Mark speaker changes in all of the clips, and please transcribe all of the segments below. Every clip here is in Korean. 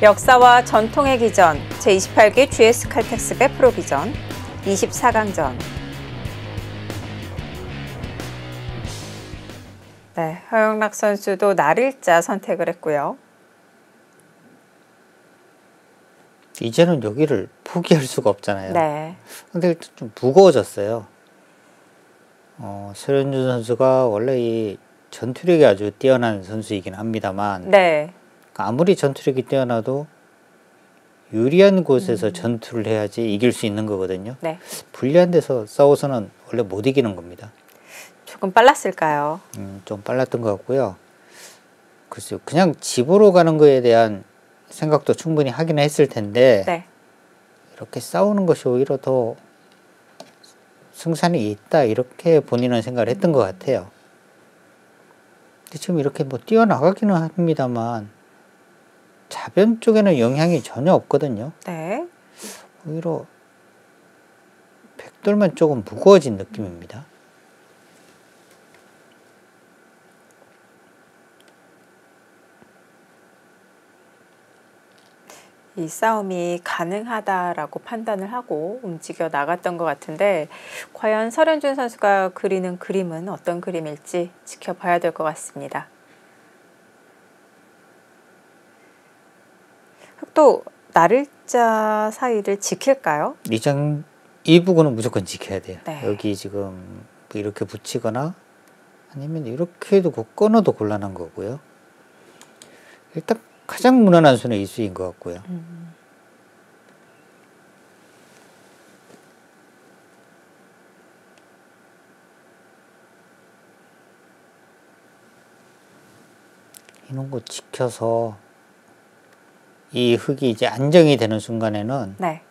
Speaker 1: 역사와 전통의 기전 제28기 GS 칼텍스배 프로비전 24강전. 네, 허영락 선수도 날일자 선택을 했고요.
Speaker 2: 이제는 여기를 포기할 수가 없잖아요.
Speaker 1: 네.
Speaker 2: 근데 일단 좀 무거워졌어요. 서현준 선수가 원래 이 전투력이 아주 뛰어난 선수이긴 합니다만,
Speaker 1: 네.
Speaker 2: 아무리 전투력이 뛰어나도 유리한 곳에서 전투를 해야지 이길 수 있는 거거든요.
Speaker 1: 네.
Speaker 2: 불리한 데서 싸워서는 원래 못 이기는 겁니다.
Speaker 1: 조금 빨랐을까요?
Speaker 2: 좀 빨랐던 것 같고요. 글쎄요, 그냥 집으로 가는 거에 대한 생각도 충분히 하긴 했을 텐데,
Speaker 1: 네.
Speaker 2: 이렇게 싸우는 것이 오히려 더 승산이 있다, 이렇게 본인은 생각을 했던 것 같아요. 근데 지금 이렇게 뭐 뛰어나가기는 합니다만 자변 쪽에는 영향이 전혀 없거든요.
Speaker 1: 네.
Speaker 2: 오히려 백돌만 조금 무거워진 느낌입니다.
Speaker 1: 이 싸움이 가능하다라고 판단을 하고 움직여 나갔던 것 같은데, 과연 서현준 선수가 그리는 그림은 어떤 그림일지 지켜봐야 될 것 같습니다. 흑도 날일자 사이를 지킬까요?
Speaker 2: 이 부분은 무조건 지켜야 돼요.
Speaker 1: 네.
Speaker 2: 여기 지금 이렇게 붙이거나 아니면 이렇게 해도 끊어도 곤란한 거고요. 일단 가장 무난한 수는 이 수인 것 같고요. 이런 거 지켜서 이 흙이 이제 안정이 되는 순간에는
Speaker 1: 네.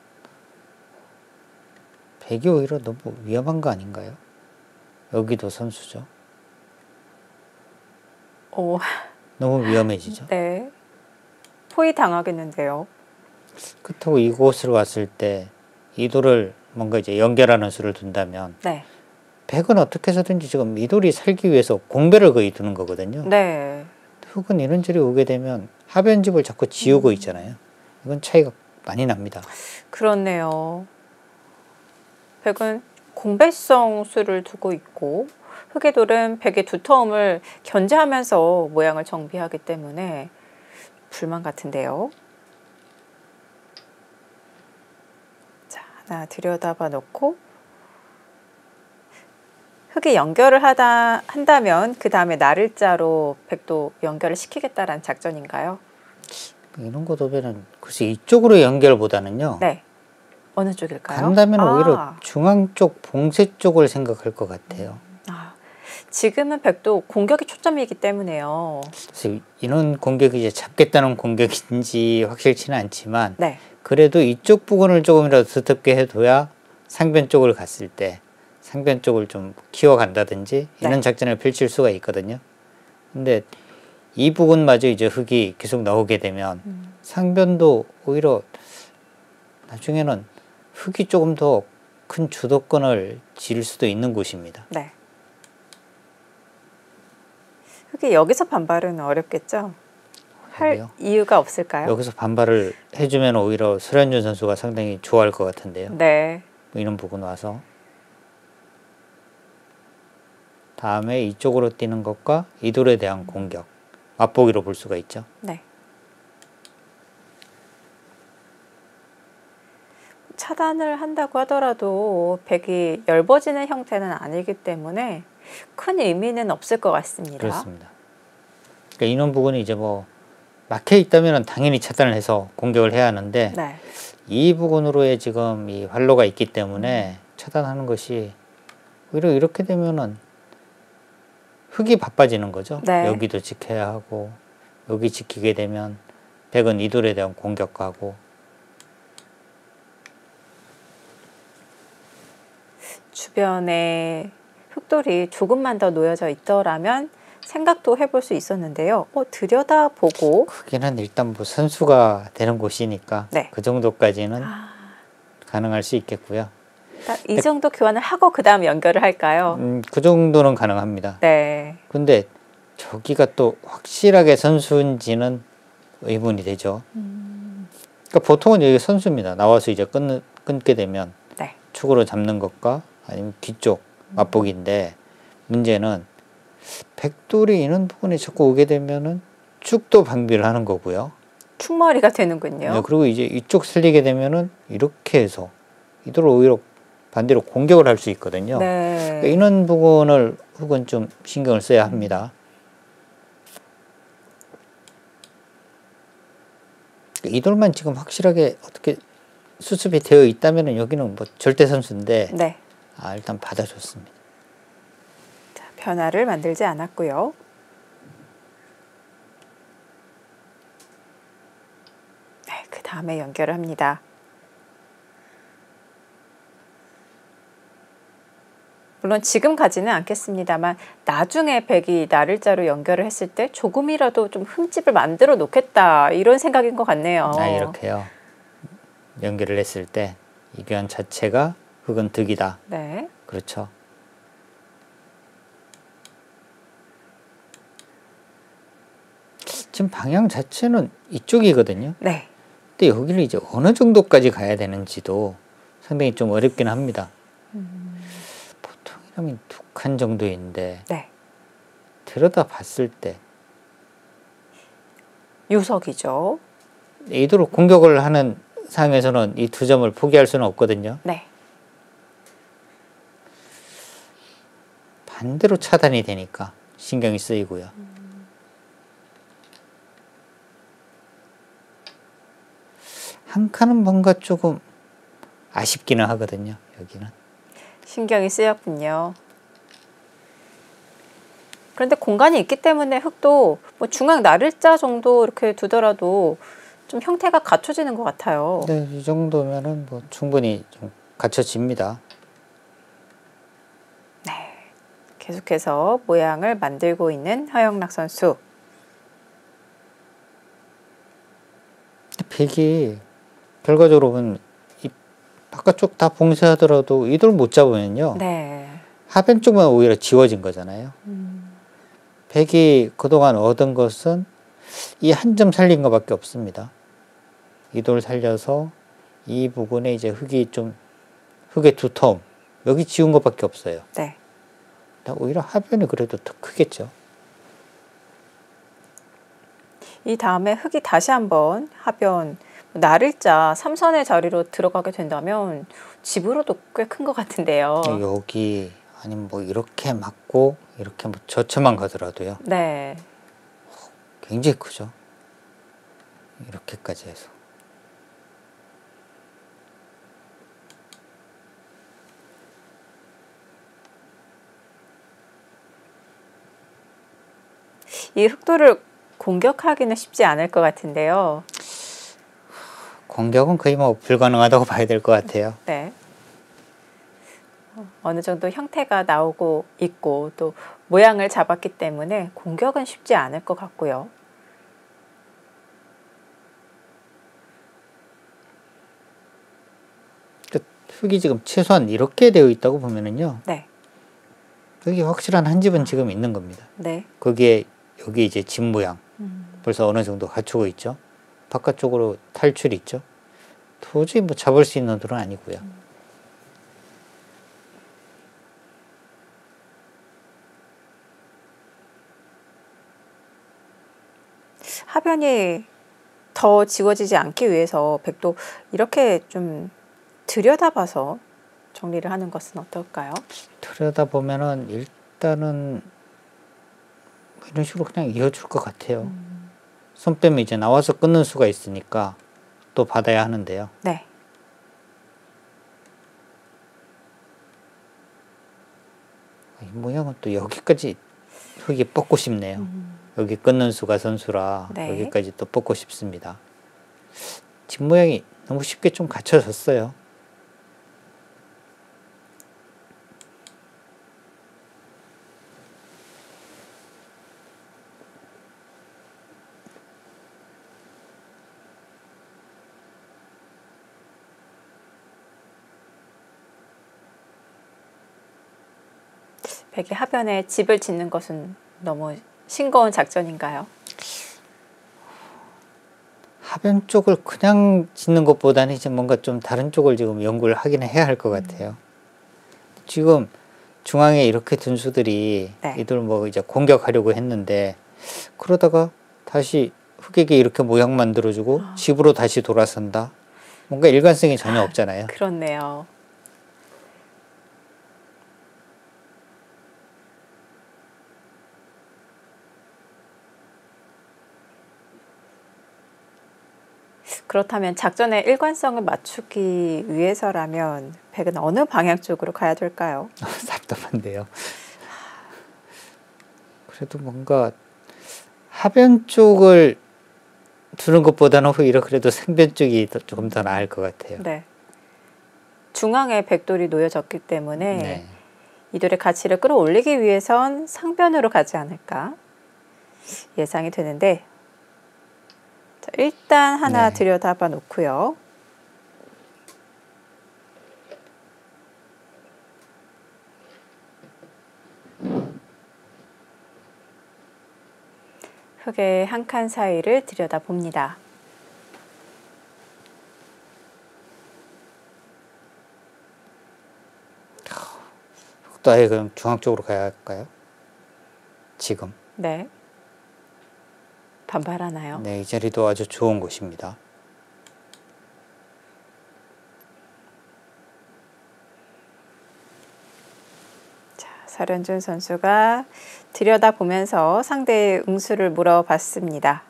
Speaker 2: 백이 오히려 너무 위험한 거 아닌가요? 여기도 선수죠.
Speaker 1: 오.
Speaker 2: 너무 위험해지죠.
Speaker 1: 네. 포위 당하겠는데요.
Speaker 2: 그렇다고 이곳을 왔을 때 이돌을 뭔가 이제 연결하는 수를 둔다면,
Speaker 1: 네.
Speaker 2: 백은 어떻게 해서든지 지금 이돌이 살기 위해서 공배를 거의 두는 거거든요.
Speaker 1: 네.
Speaker 2: 흙은 이런저리 오게 되면 하변집을 자꾸 지우고 있잖아요. 이건 차이가 많이 납니다.
Speaker 1: 그렇네요. 백은 공배성 수를 두고 있고, 흑의 돌은 백의 두터움을 견제하면서 모양을 정비하기 때문에 불만 같은데요. 자, 하나 들여다봐 놓고 흑이 연결을 한다면 그 다음에 날일자로 백도 연결을 시키겠다라는 작전인가요?
Speaker 2: 이런 거 보면은 글쎄 이쪽으로 연결보다는요.
Speaker 1: 네. 어느 쪽일까요?
Speaker 2: 간다면 오히려 중앙 쪽 봉쇄 쪽을 생각할 것 같아요.
Speaker 1: 지금은 백도 공격이 초점이기 때문에요.
Speaker 2: 그래서 이런 공격이 이제 잡겠다는 공격인지 확실치는 않지만,
Speaker 1: 네.
Speaker 2: 그래도 이쪽 부분을 조금이라도 두텁게 해둬야 상변 쪽을 갔을 때 상변 쪽을 좀 키워간다든지 이런
Speaker 1: 네.
Speaker 2: 작전을 펼칠 수가 있거든요. 근데 이 부분마저 이제 흙이 계속 나오게 되면 상변도 오히려 나중에는 흙이 조금 더 큰 주도권을 질 수도 있는 곳입니다.
Speaker 1: 네. 흑이 여기서 반발은 어렵겠죠? 할
Speaker 2: 그래요?
Speaker 1: 이유가 없을까요?
Speaker 2: 여기서 반발을 해주면 오히려 서현준 선수가 상당히 좋아할 것 같은데요.
Speaker 1: 네.
Speaker 2: 이런 부분 와서 다음에 이쪽으로 뛰는 것과 이돌에 대한 공격, 맛보기로 볼 수가 있죠.
Speaker 1: 네. 차단을 한다고 하더라도 백이 엷어지는 형태는 아니기 때문에 큰 의미는 없을 것 같습니다.
Speaker 2: 그렇습니다. 그러니까 이런 부분이 이제 뭐 막혀 있다면 당연히 차단을 해서 공격을 해야 하는데,
Speaker 1: 네.
Speaker 2: 이 부분으로의 지금 이 활로가 있기 때문에 차단하는 것이 오히려 이렇게 되면은 흙이 바빠지는 거죠.
Speaker 1: 네.
Speaker 2: 여기도 지켜야 하고, 여기 지키게 되면 백은 이돌에 대한 공격하고.
Speaker 1: 주변에 흑돌이 조금만 더 놓여져 있더라면 생각도 해볼 수 있었는데요. 들여다보고
Speaker 2: 거기는 일단 뭐 선수가 되는 곳이니까
Speaker 1: 네.
Speaker 2: 그 정도까지는 가능할 수 있겠고요.
Speaker 1: 이 정도 교환을 하고 그 다음 연결을 할까요?
Speaker 2: 그 정도는 가능합니다.
Speaker 1: 네.
Speaker 2: 근데 저기가 또 확실하게 선수인지는 의문이 되죠. 그러니까 보통은 여기 선수입니다. 나와서 이제 끊게 되면
Speaker 1: 네.
Speaker 2: 축으로 잡는 것과 아니면 뒤쪽 맞보기인데 문제는 백돌이 있는 부분에 자꾸 오게 되면은 축도 방비를 하는 거고요.
Speaker 1: 축머리가 되는군요.
Speaker 2: 네, 그리고 이제 이쪽 살리게 되면은 이렇게 해서 이대로 오히려 반대로 공격을 할 수 있거든요.
Speaker 1: 네.
Speaker 2: 그러니까 이런 부분을 훅은 좀 신경을 써야 합니다. 이 돌만 지금 확실하게 어떻게 수습이 되어 있다면은 여기는 뭐 절대 선수인데
Speaker 1: 네.
Speaker 2: 일단 받아줬습니다.
Speaker 1: 자, 변화를 만들지 않았고요. 네, 그 다음에 연결을 합니다. 물론 지금 가지는 않겠습니다만 나중에 백이 나를자로 연결을 했을 때 조금이라도 좀 흠집을 만들어 놓겠다 이런 생각인 것 같네요.
Speaker 2: 이렇게요. 연결을 했을 때 이 변 자체가 흑은 득이다.
Speaker 1: 네.
Speaker 2: 그렇죠. 지금 방향 자체는 이쪽이거든요.
Speaker 1: 네.
Speaker 2: 근데 여기를 이제 어느 정도까지 가야 되는지도 상당히 좀 어렵긴 합니다. 보통이라면 2칸 정도인데
Speaker 1: 네.
Speaker 2: 들여다 봤을 때
Speaker 1: 유석이죠.
Speaker 2: 이대로 공격을 하는 상황에서는 이 2점을 포기할 수는 없거든요.
Speaker 1: 네.
Speaker 2: 반대로 차단이 되니까 신경이 쓰이고요. 한 칸은 뭔가 조금 아쉽기는 하거든요. 여기는.
Speaker 1: 신경이 쓰였군요. 그런데 공간이 있기 때문에 흙도 뭐 중앙 나를자 정도 이렇게 두더라도 좀 형태가 갖춰지는 것 같아요.
Speaker 2: 네, 이 정도면은 뭐 충분히 좀 갖춰집니다.
Speaker 1: 네. 계속해서 모양을 만들고 있는 허영락 선수.
Speaker 2: 백이 결과적으로 보면 이 바깥쪽 다 봉쇄하더라도 이 돌 못 잡으면요.
Speaker 1: 네.
Speaker 2: 하변 쪽만 오히려 지워진 거잖아요. 백이 그동안 얻은 것은 이 한 점 살린 것밖에 없습니다. 이 돌 살려서 이 부분에 이제 흙이 좀 흙의 두터움 여기 지운 것밖에 없어요.
Speaker 1: 네.
Speaker 2: 오히려 하변이 그래도 더 크겠죠.
Speaker 1: 이 다음에 흙이 다시 한번 하변 나를자 3선의 자리로 들어가게 된다면 집으로도 꽤 큰 것 같은데요.
Speaker 2: 여기 아니면 뭐 이렇게 맞고 이렇게 뭐 저쳐만 가더라도요.
Speaker 1: 네.
Speaker 2: 굉장히 크죠. 이렇게까지 해서.
Speaker 1: 이 흑도를 공격하기는 쉽지 않을 것 같은데요.
Speaker 2: 공격은 거의 뭐 불가능하다고 봐야 될 것 같아요.
Speaker 1: 네. 어느 정도 형태가 나오고 있고 또 모양을 잡았기 때문에 공격은 쉽지 않을 것 같고요.
Speaker 2: 흙이 지금 최소한 이렇게 되어 있다고 보면은요.
Speaker 1: 네.
Speaker 2: 여기 확실한 한 집은 지금 있는 겁니다.
Speaker 1: 네.
Speaker 2: 거기에 여기 이제 집 모양 벌써 어느 정도 갖추고 있죠. 바깥쪽으로 탈출이 있죠. 도저히 뭐 잡을 수 있는 돌은 아니고요.
Speaker 1: 하변이 더 지워지지 않기 위해서 백도 이렇게 좀 들여다봐서 정리를 하는 것은 어떨까요?
Speaker 2: 들여다보면은 일단은 이런 식으로 그냥 이어줄 것 같아요. 손 빼면 이제 나와서 끊는 수가 있으니까 또 받아야 하는데요.
Speaker 1: 네.
Speaker 2: 이 모양은 또 여기까지 흙이 뻗고 싶네요. 여기 끊는 수가 선수라
Speaker 1: 네.
Speaker 2: 여기까지 또 뻗고 싶습니다. 집 모양이 너무 쉽게 좀 갖춰졌어요.
Speaker 1: 백의 하변에 집을 짓는 것은 너무 싱거운 작전인가요?
Speaker 2: 하변 쪽을 그냥 짓는 것보다는 이제 뭔가 좀 다른 쪽을 지금 연구를 하긴 해야 할 것 같아요. 지금 중앙에 이렇게 둔 수들이
Speaker 1: 네.
Speaker 2: 이들 뭐 이제 공격하려고 했는데 그러다가 다시 흑에게 이렇게 모양 만들어주고 집으로 다시 돌아선다. 뭔가 일관성이 전혀 없잖아요.
Speaker 1: 그렇네요. 그렇다면 작전의 일관성을 맞추기 위해서라면 백은 어느 방향 쪽으로 가야 될까요?
Speaker 2: 답답한데요. 그래도 뭔가 하변 쪽을 두는 것보다는 오히려 그래도 상변 쪽이 조금 더 나을 것 같아요.
Speaker 1: 네. 중앙에 백돌이 놓여졌기 때문에
Speaker 2: 네.
Speaker 1: 이돌의 가치를 끌어올리기 위해선 상변으로 가지 않을까 예상이 되는데 자, 일단 하나
Speaker 2: 네.
Speaker 1: 들여다봐 놓고요. 흙의 한 칸 사이를 들여다봅니다.
Speaker 2: 또 아예 그럼 중앙 쪽으로 가야 할까요? 지금.
Speaker 1: 네. 반발하나요?
Speaker 2: 네, 이 자리도 아주 좋은 곳입니다.
Speaker 1: 자, 설현준 선수가 들여다보면서 상대의 응수를 물어봤습니다.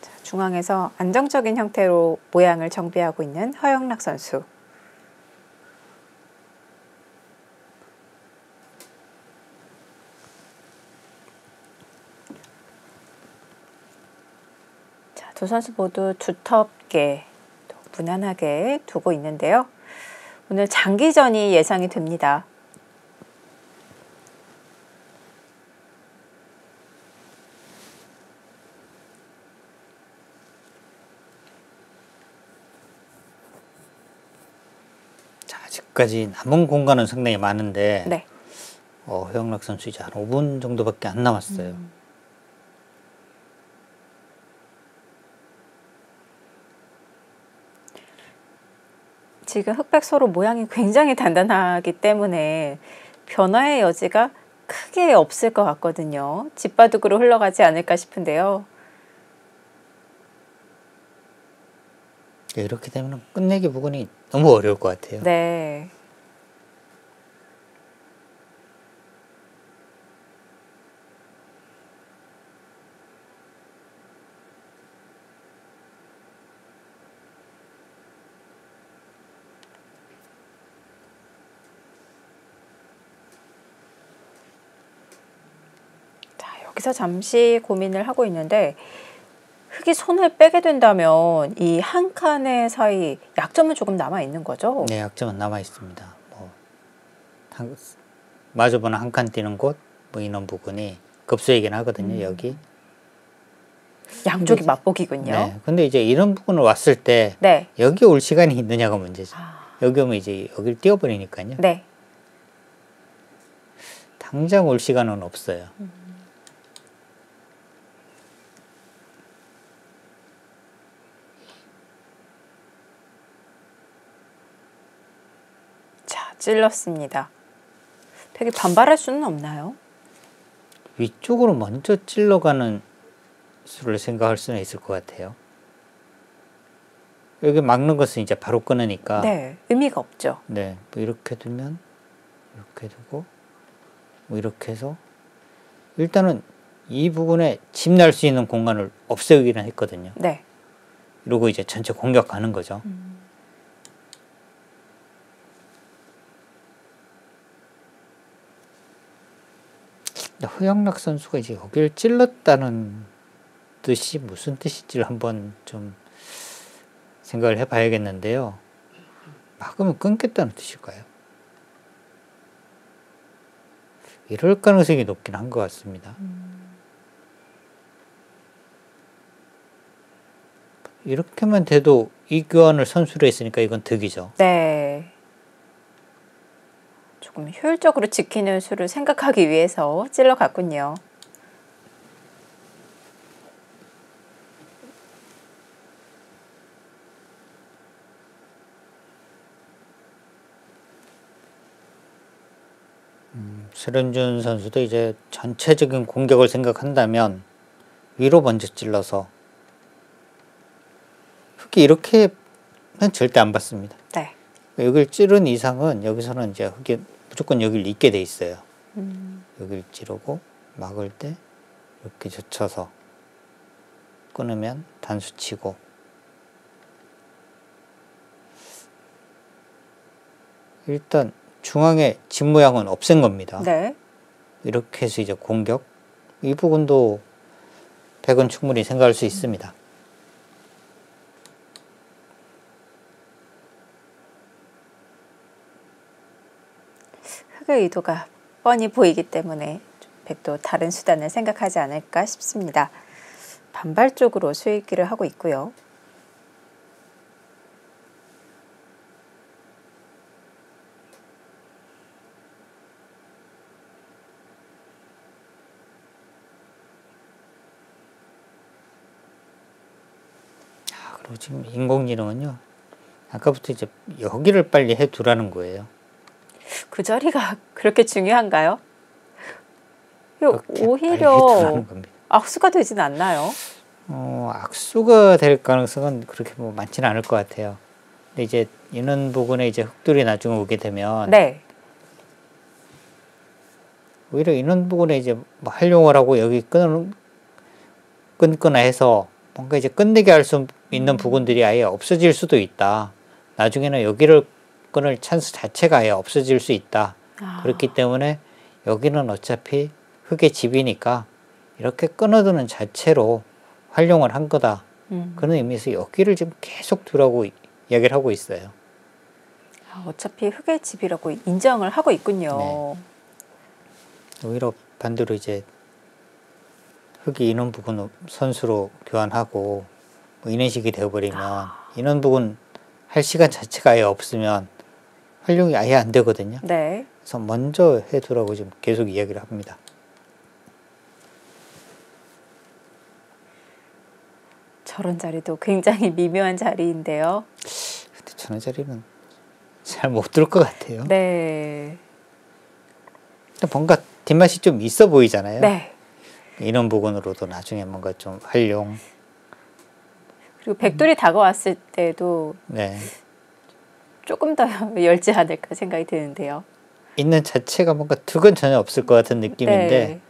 Speaker 1: 자, 중앙에서 안정적인 형태로 모양을 정비하고 있는 허영락 선수. 자, 두 선수 모두 두텁게 또 무난하게 두고 있는데요. 오늘 장기전이 예상이 됩니다.
Speaker 2: 자, 아직까지 남은 공간은 상당히 많은데
Speaker 1: 네.
Speaker 2: 허영락 선수 이제 한 5분 정도밖에 안 남았어요.
Speaker 1: 지금 흑백 서로 모양이 굉장히 단단하기 때문에 변화의 여지가 크게 없을 것 같거든요. 집바둑으로 흘러가지 않을까 싶은데요.
Speaker 2: 이렇게 되면 끝내기 부분이 너무 어려울 것 같아요.
Speaker 1: 네. 여기서 잠시 고민을 하고 있는데 흙이 손을 빼게 된다면 이 한 칸의 사이 약점은 조금 남아 있는 거죠?
Speaker 2: 네, 약점은 남아 있습니다. 뭐 마주보는 한 칸 띄는 곳, 뭐 이런 부분이 급수이긴 하거든요. 여기.
Speaker 1: 양쪽이 맞보기군요.
Speaker 2: 네, 근데 이제 이런 부분을 왔을 때
Speaker 1: 네.
Speaker 2: 여기 올 시간이 있느냐가 문제죠. 여기 오면 이제 여기를 띄워버리니까요.
Speaker 1: 네.
Speaker 2: 당장 올 시간은 없어요.
Speaker 1: 자, 찔렀습니다. 되게 반발할 수는 없나요?
Speaker 2: 위쪽으로 먼저 찔러가는 수를 생각할 수는 있을 것 같아요. 여기 막는 것은 이제 바로 끊으니까.
Speaker 1: 네, 의미가 없죠.
Speaker 2: 네, 뭐 이렇게 두면 이렇게 두고 뭐 이렇게 해서 일단은 이 부분에 집 날 수 있는 공간을 없애기는 했거든요.
Speaker 1: 네.
Speaker 2: 이러고 이제 전체 공격하는 거죠. 허영락 선수가 이제 여기를 찔렀다는 뜻이 무슨 뜻인지를 한번 좀 생각을 해봐야겠는데요. 막으면 끊겠다는 뜻일까요? 이럴 가능성이 높긴 한 것 같습니다. 이렇게만 돼도 이 교환을 선수로 했으니까 이건 득이죠.
Speaker 1: 네. 조금 효율적으로 지키는 수를 생각하기 위해서 찔러갔군요.
Speaker 2: 설현준 선수도 이제 전체적인 공격을 생각한다면 위로 먼저 찔러서 흙이 이렇게는 절대 안 받습니다.
Speaker 1: 네.
Speaker 2: 여기를 찌른 이상은 여기서는 이제 흙이 무조건 여기를 잇게 돼 있어요. 여기를 찌르고 막을 때 이렇게 젖혀서 끊으면 단수 치고 일단 중앙에 집 모양은 없앤 겁니다.
Speaker 1: 네.
Speaker 2: 이렇게 해서 이제 공격 이 부분도 백은 충분히 생각할 수 있습니다.
Speaker 1: 흙의 의도가 뻔히 보이기 때문에 백도 다른 수단을 생각하지 않을까 싶습니다. 반발적으로 수익기를 하고 있고요.
Speaker 2: 그리고 지금 인공지능은요. 아까부터 이제 여기를 빨리 해두라는 거예요.
Speaker 1: 그 자리가 그렇게 중요한가요? 오히려
Speaker 2: 빨리 해두라는 겁니다.
Speaker 1: 악수가 되진 않나요?
Speaker 2: 악수가 될 가능성은 그렇게 뭐 많지는 않을 것 같아요. 근데 이제 이런 부분에 이제 흙들이 나중에 오게 되면
Speaker 1: 네.
Speaker 2: 오히려 이런 부분에 이제 뭐 활용을 하고 여기 끊거나 해서 뭔가 이제 끝내게 할 수 있는 부분들이 아예 없어질 수도 있다. 나중에는 여기를 끊을 찬스 자체가 아예 없어질 수 있다. 그렇기 때문에 여기는 어차피 흙의 집이니까 이렇게 끊어두는 자체로 활용을 한 거다. 그런 의미에서 여기를 지금 계속 두라고 이야기를 하고 있어요.
Speaker 1: 어차피 흙의 집이라고 인정을 하고 있군요.
Speaker 2: 네. 오히려 반대로 이제 흙이 이런 부분 선수로 교환하고 뭐 이런 식이 되어버리면 이런 부분 할 시간 자체가 아예 없으면 활용이 아예 안 되거든요.
Speaker 1: 네.
Speaker 2: 그래서 먼저 해두라고 지금 계속 이야기를 합니다.
Speaker 1: 저런 자리도 굉장히 미묘한 자리인데요.
Speaker 2: 근데 저런 자리는 잘 못 들 것 같아요.
Speaker 1: 네.
Speaker 2: 뭔가 뒷맛이 좀 있어 보이잖아요.
Speaker 1: 네.
Speaker 2: 이런 부분으로도 나중에 뭔가 좀 활용.
Speaker 1: 그리고 백돌이 다가왔을 때도
Speaker 2: 네.
Speaker 1: 조금 더 열지 않을까 생각이 드는데요.
Speaker 2: 있는 자체가 뭔가 득은 전혀 없을 것 같은 느낌인데
Speaker 1: 네.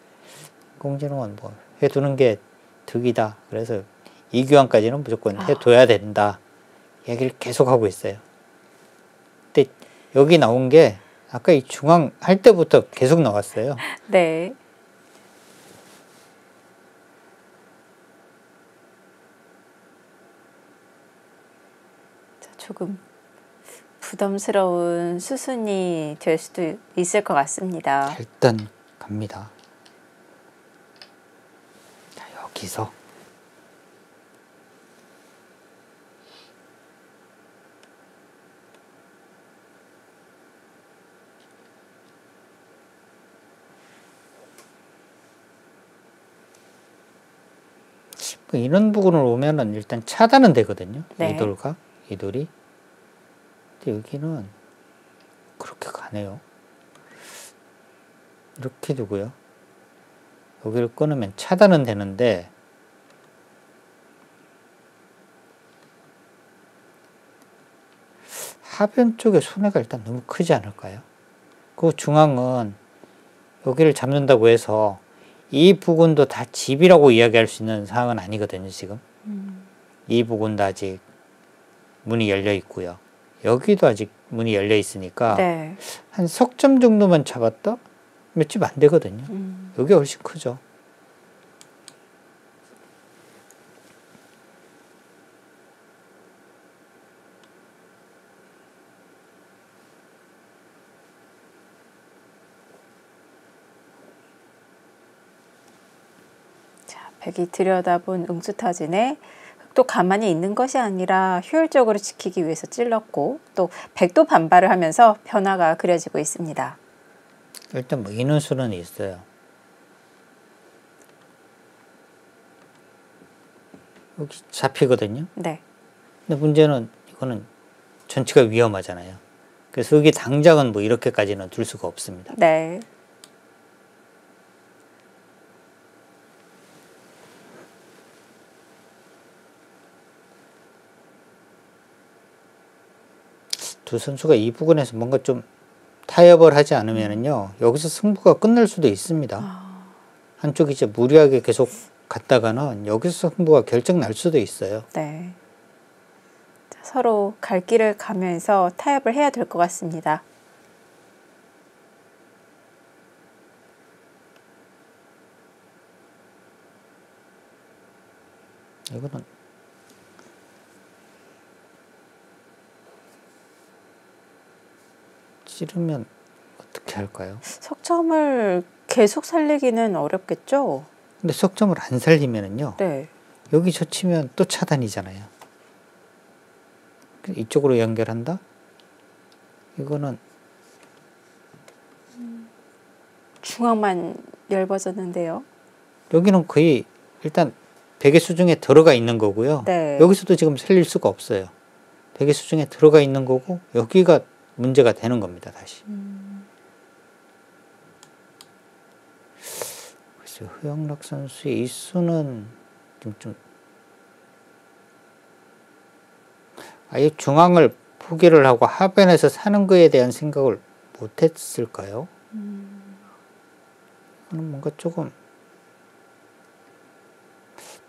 Speaker 2: 공진홍은 뭐 해두는 게 득이다. 그래서 이 교환까지는 무조건 해둬야 된다. 얘기를 계속 하고 있어요. 근데 여기 나온 게 아까 이 중앙 할 때부터 계속 나왔어요.
Speaker 1: 네. 자, 조금 부담스러운 수순이 될 수도 있을 것 같습니다.
Speaker 2: 일단 갑니다. 자, 여기서 뭐 이런 부분을 오면은 일단 차단은 되거든요.
Speaker 1: 네.
Speaker 2: 이 돌과 이 돌이. 근데 여기는 그렇게 가네요. 이렇게 두고요. 여기를 끊으면 차단은 되는데 하변 쪽에 손해가 일단 너무 크지 않을까요? 그 중앙은 여기를 잡는다고 해서 이 부분도 다 집이라고 이야기할 수 있는 상황은 아니거든요, 지금. 이 부분도 아직 문이 열려 있고요. 여기도 아직 문이 열려 있으니까
Speaker 1: 네.
Speaker 2: 한 석점 정도만 잡았다? 몇 집 안 되거든요. 여기가 훨씬 크죠.
Speaker 1: 자, 백이 들여다본 응수타진에 또 가만히 있는 것이 아니라 효율적으로 지키기 위해서 찔렀고 또 백도 반발을 하면서 변화가 그려지고 있습니다.
Speaker 2: 일단 뭐 인원수는 있어요. 여기 잡히거든요.
Speaker 1: 네.
Speaker 2: 근데 문제는 이거는 전체가 위험하잖아요. 그래서 여기 당장은 뭐 이렇게까지는 둘 수가 없습니다.
Speaker 1: 네.
Speaker 2: 두 선수가 이 부근에서 뭔가 좀 타협을 하지 않으면은요, 여기서 승부가 끝날 수도 있습니다. 한쪽이 이제 무리하게 계속 갔다가는 여기서 승부가 결정 날 수도 있어요.
Speaker 1: 네. 자, 서로 갈 길을 가면서 타협을 해야 될 것 같습니다.
Speaker 2: 이거는 찌르면 어떻게 할까요?
Speaker 1: 석점을 계속 살리기는 어렵겠죠?
Speaker 2: 근데 석점을 안 살리면은요,
Speaker 1: 네.
Speaker 2: 여기 젖히면 또 차단이잖아요. 이쪽으로 연결한다? 이거는
Speaker 1: 중앙만 얇아졌는데요.
Speaker 2: 여기는 거의 일단 베개 수중에 들어가 있는 거고요.
Speaker 1: 네.
Speaker 2: 여기서도 지금 살릴 수가 없어요. 베개 수중에 들어가 있는 거고 여기가 문제가 되는 겁니다. 다시. 그래서 허영락 선수의 이 수는 좀 아예 중앙을 포기를 하고 하변에서 사는 거에 대한 생각을 못했을까요? 저는 뭔가 조금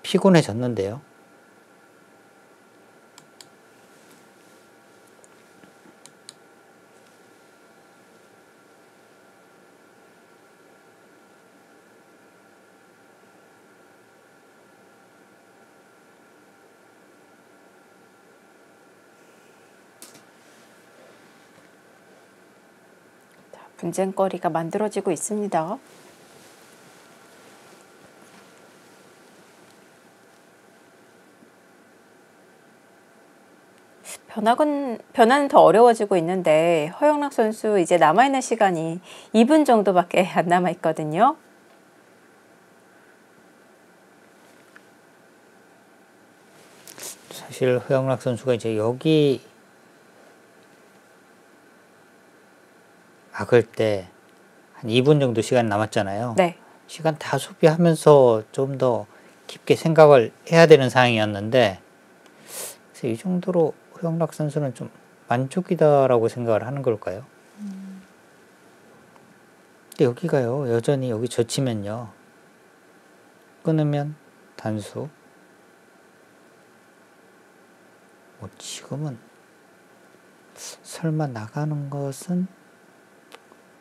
Speaker 2: 피곤해졌는데요.
Speaker 1: 분쟁거리가 만들어지고 있습니다. 변화는 더 어려워지고 있는데 허영락 선수 이제 남아있는 시간이 2분 정도밖에 안 남아있거든요.
Speaker 2: 사실 허영락 선수가 이제 여기 막을 때 한 2분 정도 시간 남았잖아요.
Speaker 1: 네.
Speaker 2: 시간 다 소비하면서 좀 더 깊게 생각을 해야 되는 상황이었는데, 그래서 이 정도로 허영락 선수는 좀 만족이다라고 생각을 하는 걸까요? 근데 여기가요, 여전히 여기 젖히면요, 끊으면 단수. 뭐 지금은 설마 나가는 것은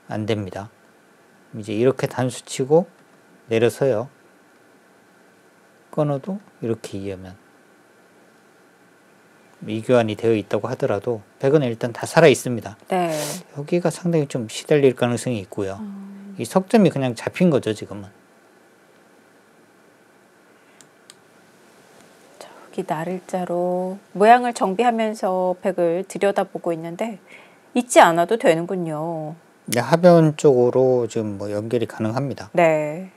Speaker 2: 안 됩니다. 이제 이렇게 단수 치고 내려서요, 끊어도 이렇게 이으면 이교환이 되어 있다고 하더라도 백은 일단 다 살아 있습니다.
Speaker 1: 네.
Speaker 2: 여기가 상당히 좀 시달릴 가능성이 있고요. 이 석점이 그냥 잡힌 거죠, 지금은.
Speaker 1: 자, 여기 나를자로 모양을 정비하면서 백을 들여다보고 있는데 잊지 않아도 되는군요.
Speaker 2: 이제 하변 쪽으로 지금 뭐 연결이 가능합니다.
Speaker 1: 네.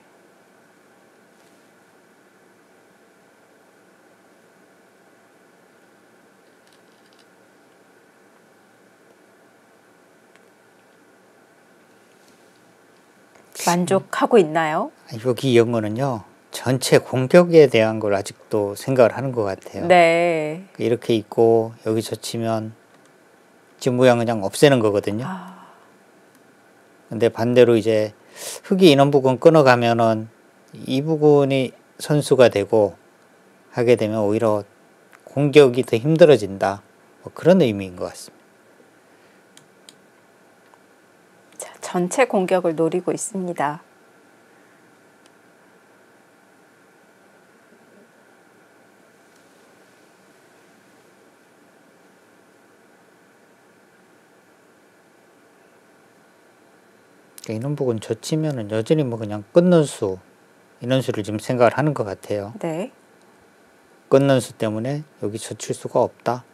Speaker 1: 만족하고 있나요?
Speaker 2: 여기 이은 거는요, 전체 공격에 대한 걸 아직도 생각을 하는 것 같아요.
Speaker 1: 네.
Speaker 2: 이렇게 있고 여기 젖히면 지금 모양 그냥 없애는 거거든요. 근데 반대로 이제 흙이 이런 부분 끊어가면은 이 부분이 선수가 되고 하게 되면 오히려 공격이 더 힘들어진다. 뭐 그런 의미인 것 같습니다.
Speaker 1: 자, 전체 공격을 노리고 있습니다.
Speaker 2: 이런 부분 젖히면은 여전히 뭐 그냥 끊는 수, 이런 수를 지금 생각을 하는 것 같아요.
Speaker 1: 네.
Speaker 2: 끊는 수 때문에 여기 젖힐 수가 없다.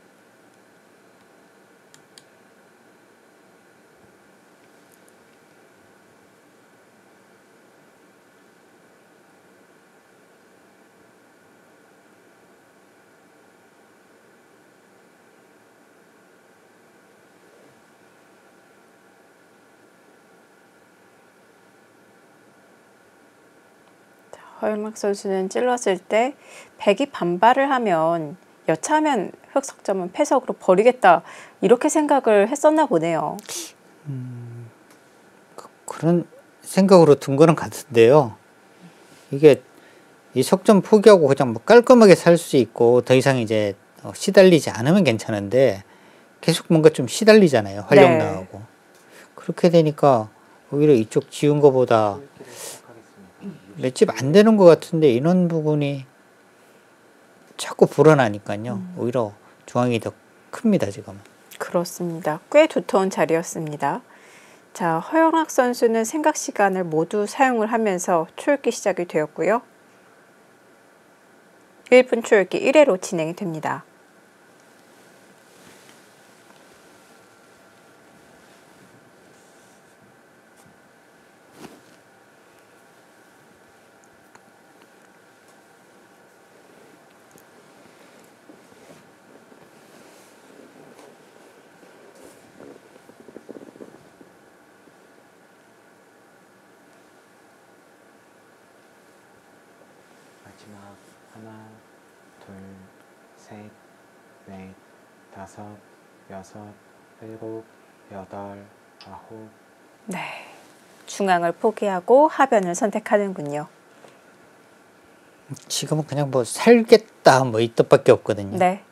Speaker 1: 허영락 선수는 찔렀을 때 백이 반발을 하면 여차하면 흑석점은 폐석으로 버리겠다 이렇게 생각을 했었나 보네요.
Speaker 2: 그런 생각으로 둔 거는 같은데요. 이게 이 석점 포기하고 그냥 뭐 깔끔하게 살 수 있고 더 이상 이제 시달리지 않으면 괜찮은데 계속 뭔가 좀 시달리잖아요. 활력
Speaker 1: 네.
Speaker 2: 나가고. 그렇게 되니까 오히려 이쪽 지운 거보다 맷집 안 되는 것 같은데 인원 부분이 자꾸 불어나니까요. 오히려 중앙이 더 큽니다, 지금.
Speaker 1: 그렇습니다. 꽤 두터운 자리였습니다. 자, 허영학 선수는 생각 시간을 모두 사용을 하면서 초읽기 시작이 되었고요. 1분 초읽기 1회로 진행이 됩니다.
Speaker 3: 마지막 하나, 둘, 셋, 넷, 다섯, 여섯, 일곱, 여덟, 아홉.
Speaker 1: 네, 중앙을 포기하고 하변을 선택하는군요.
Speaker 2: 지금은 그냥 뭐 살겠다 뭐 이 뜻밖에 없거든요.
Speaker 1: 네.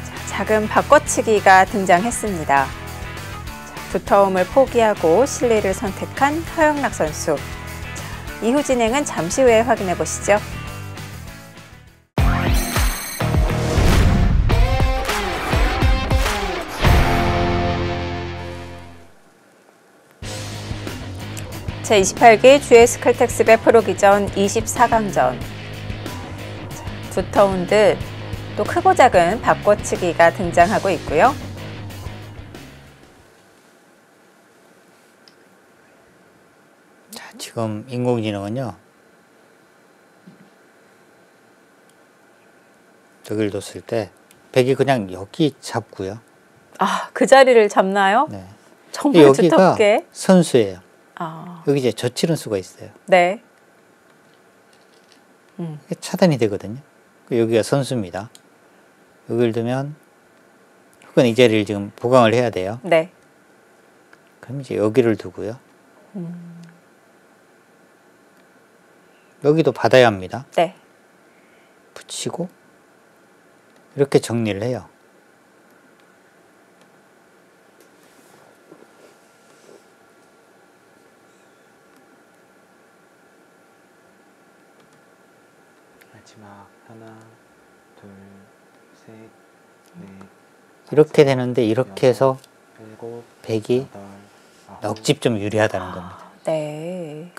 Speaker 1: 자, 작은 바꿔치기가 등장했습니다. 자, 두터움을 포기하고 실리를 선택한 허영락 선수. 자, 이후 진행은 잠시 후에 확인해 보시죠. 제28기 GS 칼텍스배 프로기전 24강전. 두터운 듯 또 크고 작은 바꿔치기가 등장하고 있고요.
Speaker 2: 자, 지금 인공지능은요. 저길 뒀을 때 백이 그냥 여기 잡고요.
Speaker 1: 아, 그 자리를 잡나요?
Speaker 2: 네.
Speaker 1: 정말
Speaker 2: 여기가
Speaker 1: 두텁게.
Speaker 2: 선수예요.
Speaker 1: 아,
Speaker 2: 여기 이제 젖히는 수가 있어요.
Speaker 1: 네.
Speaker 2: 이게 차단이 되거든요. 여기가 선수입니다. 여기를 두면 흑은 이 자리를 지금 보강을 해야 돼요.
Speaker 1: 네.
Speaker 2: 그럼 이제 여기를 두고요. 여기도 받아야 합니다.
Speaker 1: 네.
Speaker 2: 붙이고 이렇게 정리를 해요.
Speaker 3: 마지막 하나, 둘, 셋, 넷,
Speaker 2: 이렇게 되는데 이렇게 해서
Speaker 3: 일곱,
Speaker 2: 백이
Speaker 3: 여덟, 아홉.
Speaker 2: 넉집 좀 유리하다는 겁니다.
Speaker 1: 네.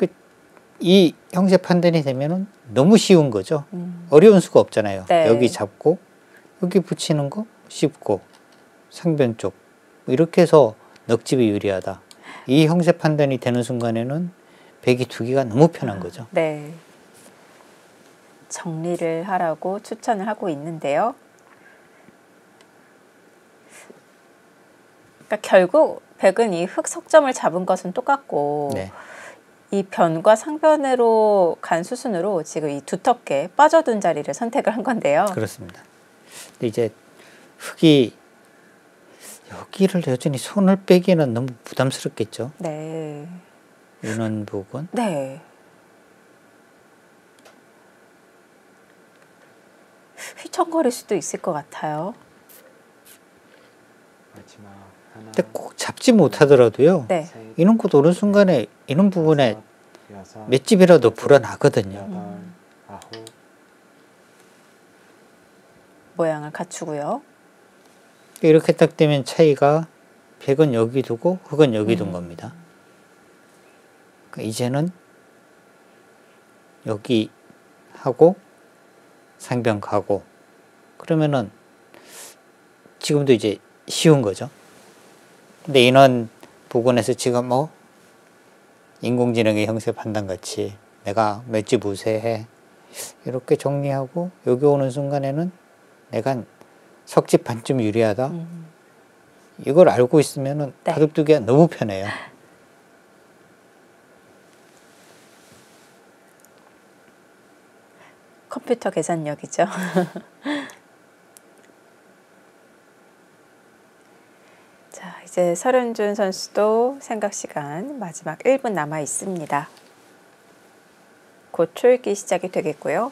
Speaker 2: 이 형세 판단이 되면은 너무 쉬운 거죠. 어려운 수가 없잖아요.
Speaker 1: 네.
Speaker 2: 여기 잡고 여기 붙이는 거 쉽고 상변 쪽 이렇게 해서 넉집이 유리하다. 이 형세 판단이 되는 순간에는 백이 두기가 너무 편한 거죠.
Speaker 1: 네. 정리를 하라고 추천을 하고 있는데요. 그러니까 결국 백은 이 흑석점을 잡은 것은 똑같고
Speaker 2: 네.
Speaker 1: 이 변과 상변으로 간 수순으로 지금 이 두텁게 빠져둔 자리를 선택을 한 건데요.
Speaker 2: 그렇습니다. 근데 이제 흑이 여기를 여전히 손을 빼기에는 너무 부담스럽겠죠.
Speaker 1: 네.
Speaker 2: 이런 부분.
Speaker 1: 네. 휘청거릴 수도 있을 것 같아요.
Speaker 3: 마지막 하나,
Speaker 2: 근데 꼭 잡지 못하더라도요.
Speaker 1: 네.
Speaker 3: 셋,
Speaker 2: 이런 곳 오는 순간에 이런 부분에
Speaker 3: 다섯, 여섯,
Speaker 2: 맷집이라도 불어나거든요.
Speaker 3: 여덟, 아홉.
Speaker 1: 모양을 갖추고요.
Speaker 2: 이렇게 딱 되면 차이가 백은 여기 두고 흑은 여기 둔 겁니다. 그러니까 이제는 여기 하고 상변 가고 그러면은 지금도 이제 쉬운 거죠. 근데 이런 부분에서 지금 뭐 인공지능의 형세 판단 같이 내가 맷집 우세해 이렇게 정리하고 여기 오는 순간에는 내가 한 석집 반쯤 유리하다. 이걸 알고 있으면은
Speaker 1: 네.
Speaker 2: 바둑두기가 너무 편해요.
Speaker 1: 컴퓨터 계산력이죠. 자, 이제 설은준 선수도 생각 시간 마지막 1분 남아 있습니다. 곧 초읽기 시작이 되겠고요.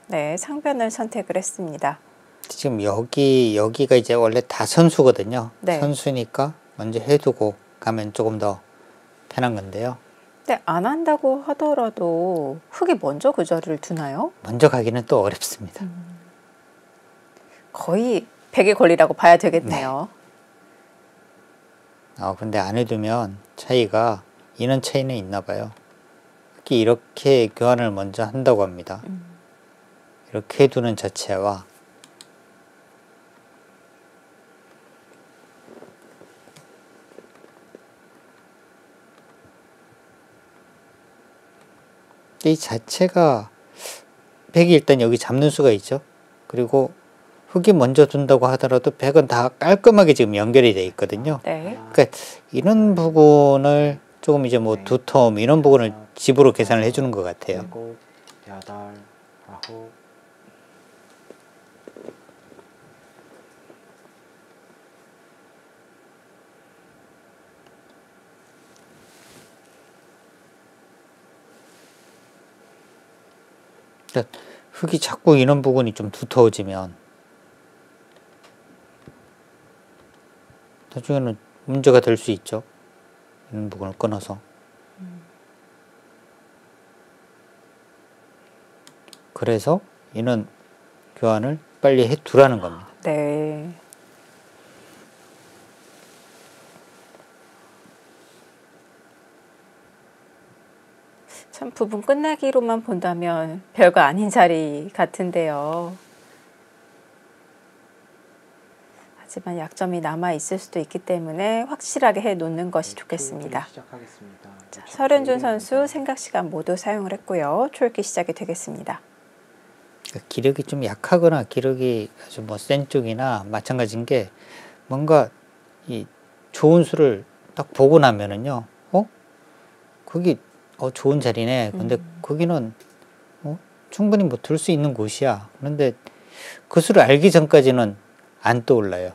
Speaker 1: 네, 상변을 선택을 했습니다.
Speaker 2: 지금 여기가 이제 원래 다 선수거든요.
Speaker 1: 네.
Speaker 2: 선수니까 먼저 해두고 가면 조금 더 편한 건데요.
Speaker 1: 근데 안 한다고 하더라도 흙이 먼저 그 자리를 두나요?
Speaker 2: 먼저 가기는 또 어렵습니다.
Speaker 1: 거의 100의 권리라고 봐야 되겠네요.
Speaker 2: 근데 안 해두면 차이가 인원 차이는 있나 봐요. 특히 이렇게 교환을 먼저 한다고 합니다. 이렇게 해두는 자체와 이 자체가 백이 일단 여기 잡는 수가 있죠. 그리고 흙이 먼저 둔다고 하더라도 백은 다 깔끔하게 지금 연결이 돼 있거든요.
Speaker 1: 네.
Speaker 2: 그러니까 이런 부분을 조금 이제 뭐 두텀 이런 부분을 집으로 계산을 해주는 것 같아요.
Speaker 3: 7, 8, 9.
Speaker 2: 그러니까 흙이 자꾸 이런 부분이 좀 두터워지면 나중에는 문제가 될 수 있죠. 이런 부분을 끊어서. 그래서 이는 교환을 빨리 해두라는 겁니다.
Speaker 1: 네. 참 부분 끝나기로만 본다면 별거 아닌 자리 같은데요. 하지만 약점이 남아 있을 수도 있기 때문에 확실하게 해 놓는 것이 좋겠습니다.
Speaker 3: 시작하겠습니다.
Speaker 1: 자, 설은준 선수 생각 시간 모두 사용을 했고요. 초읽기 시작이 되겠습니다.
Speaker 2: 기력이 좀 약하거나 기력이 아주 뭐 센 쪽이나 마찬가지인 게 뭔가 이 좋은 수를 딱 보고 나면은요, 거기 좋은 자리네. 근데 거기는 충분히 뭐 둘 수 있는 곳이야. 그런데 그 수를 알기 전까지는 안 떠올라요.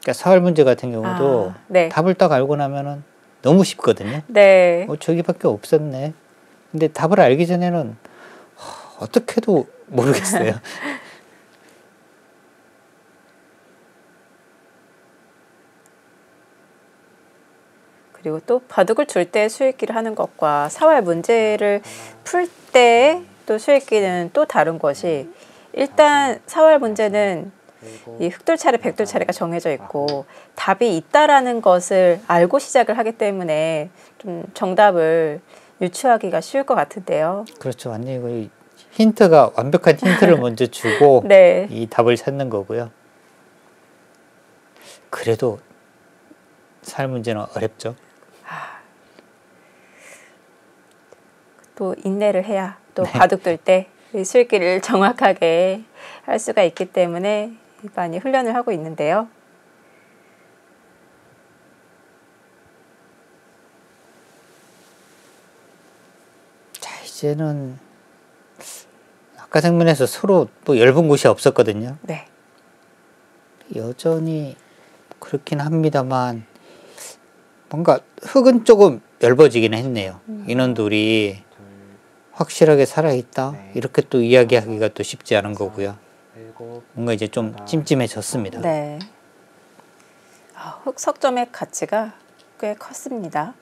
Speaker 2: 그러니까 사활 문제 같은 경우도
Speaker 1: 네.
Speaker 2: 답을 딱 알고 나면은 너무 쉽거든요.
Speaker 1: 네.
Speaker 2: 저기밖에 없었네. 근데 답을 알기 전에는 어떻게 해도 모르겠어요.
Speaker 1: 그리고 또 바둑을 둘 때 수읽기를 하는 것과 사활 문제를 풀 때 또 수읽기는 또 다른 것이, 일단 사활 문제는 이 흑돌 차례, 백돌 차례가 정해져 있고 답이 있다라는 것을 알고 시작을 하기 때문에 좀 정답을 유추하기가 쉬울 것 같은데요.
Speaker 2: 그렇죠. 완전히 거의 힌트가 완벽한 힌트를 먼저 주고
Speaker 1: 네.
Speaker 2: 이 답을 찾는 거고요. 그래도 살 문제는 어렵죠.
Speaker 1: 또 인내를 해야 또 바둑 둘 때 수익기를 정확하게 할 수가 있기 때문에 많이 훈련을 하고 있는데요.
Speaker 2: 자, 이제는 아까 장면에서 서로 또 얇은 곳이 없었거든요.
Speaker 1: 네.
Speaker 2: 여전히 그렇긴 합니다만 뭔가 흙은 조금 얇아지긴 했네요. 인원들이 확실하게 살아있다.
Speaker 3: 네.
Speaker 2: 이렇게 또 이야기하기가 또 쉽지 않은 거고요.
Speaker 3: 7,
Speaker 2: 뭔가 이제 좀 찜찜해졌습니다.
Speaker 1: 네. 흑 석점의 가치가 꽤 컸습니다.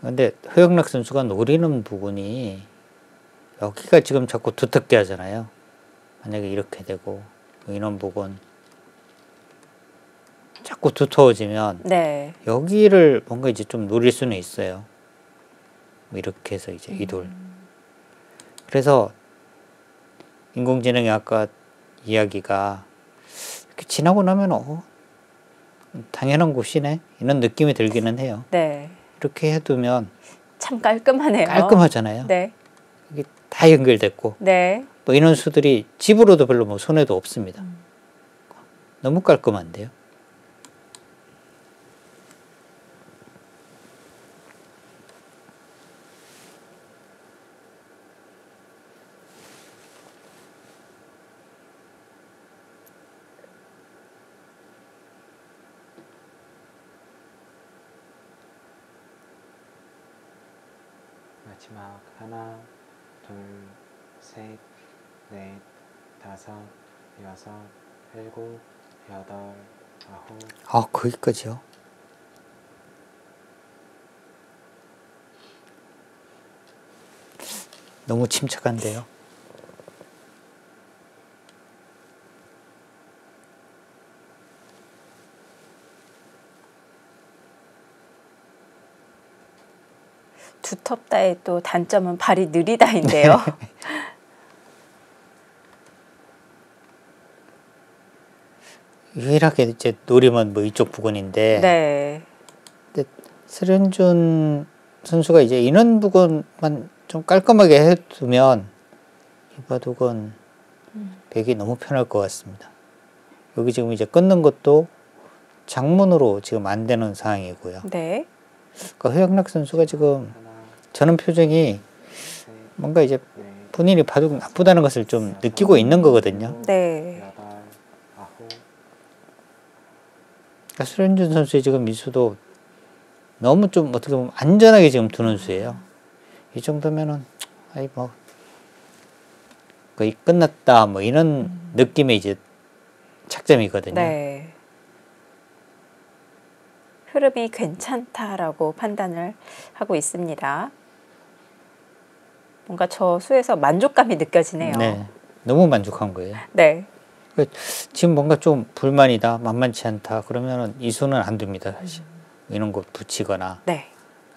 Speaker 2: 근데 허영락 선수가 노리는 부분이 여기가 지금 자꾸 두텁게 하잖아요. 만약에 이렇게 되고 이런 부분 자꾸 두터워지면
Speaker 1: 네.
Speaker 2: 여기를 뭔가 이제 좀 노릴 수는 있어요. 뭐 이렇게 해서 이제 이돌. 그래서 인공지능의 아까 이야기가 이렇게 지나고 나면 당연한 곳이네 이런 느낌이 들기는 해요.
Speaker 1: 네.
Speaker 2: 이렇게 해두면
Speaker 1: 참 깔끔하네요.
Speaker 2: 깔끔하잖아요.
Speaker 1: 네.
Speaker 2: 이게 다 연결됐고
Speaker 1: 네.
Speaker 2: 뭐 이런 수들이 집으로도 별로 뭐 손해도 없습니다. 너무 깔끔한데요.
Speaker 3: 마지막 하나, 둘, 셋, 넷, 다섯, 여섯, 일곱, 여덟, 아홉.
Speaker 2: 아, 거기까지요? 너무 침착한데요.
Speaker 1: 두텁다의 또 단점은 발이 느리다인데요.
Speaker 2: 유일하게 이제 노림은 뭐 이쪽 부근인데
Speaker 1: 네.
Speaker 2: 근데 설현준 선수가 이제 이런 부분만 좀 깔끔하게 해두면 이바둑은 배기 너무 편할 것 같습니다. 여기 지금 이제 끊는 것도 장문으로 지금 안 되는 상황이고요.
Speaker 1: 네.
Speaker 2: 그러니까 허영락 선수가 지금
Speaker 3: 하나,
Speaker 2: 저는 표정이
Speaker 3: 셋,
Speaker 2: 뭔가 이제
Speaker 3: 넷,
Speaker 2: 본인이 바둑 나쁘다는 것을 좀 느끼고 있는 거거든요.
Speaker 1: 네.
Speaker 3: 여덟, 아홉.
Speaker 2: 그러니까 설현준 선수의 지금 미수도 너무 좀 어떻게 보면 안전하게 지금 두는 수예요. 이 정도면은 아이 뭐 거의 끝났다 뭐 이런 느낌의 이제 착점이거든요.
Speaker 1: 네. 흐름이 괜찮다라고 판단을 하고 있습니다. 뭔가 저 수에서 만족감이 느껴지네요.
Speaker 2: 네, 너무 만족한 거예요.
Speaker 1: 네.
Speaker 2: 지금 뭔가 좀 불만이다, 만만치 않다 그러면은 이 수는 안 둡니다. 사실 이런 곳 붙이거나
Speaker 1: 네.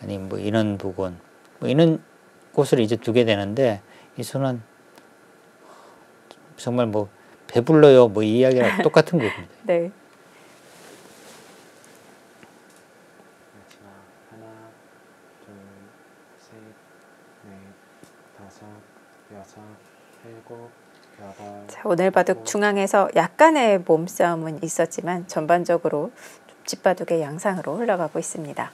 Speaker 2: 아니 뭐 이런 부분 뭐 이런 곳을 이제 두게 되는데 이 수는 정말 뭐 배불러요 뭐 이 이야기랑 똑같은 겁니다.
Speaker 1: 네.
Speaker 3: 마지막 하나, 둘, 셋, 넷, 다섯, 여섯, 일곱, 여덟.
Speaker 1: 자, 오늘 바둑 중앙에서 약간의 몸싸움은 있었지만 전반적으로 집바둑의 양상으로 흘러가고 있습니다.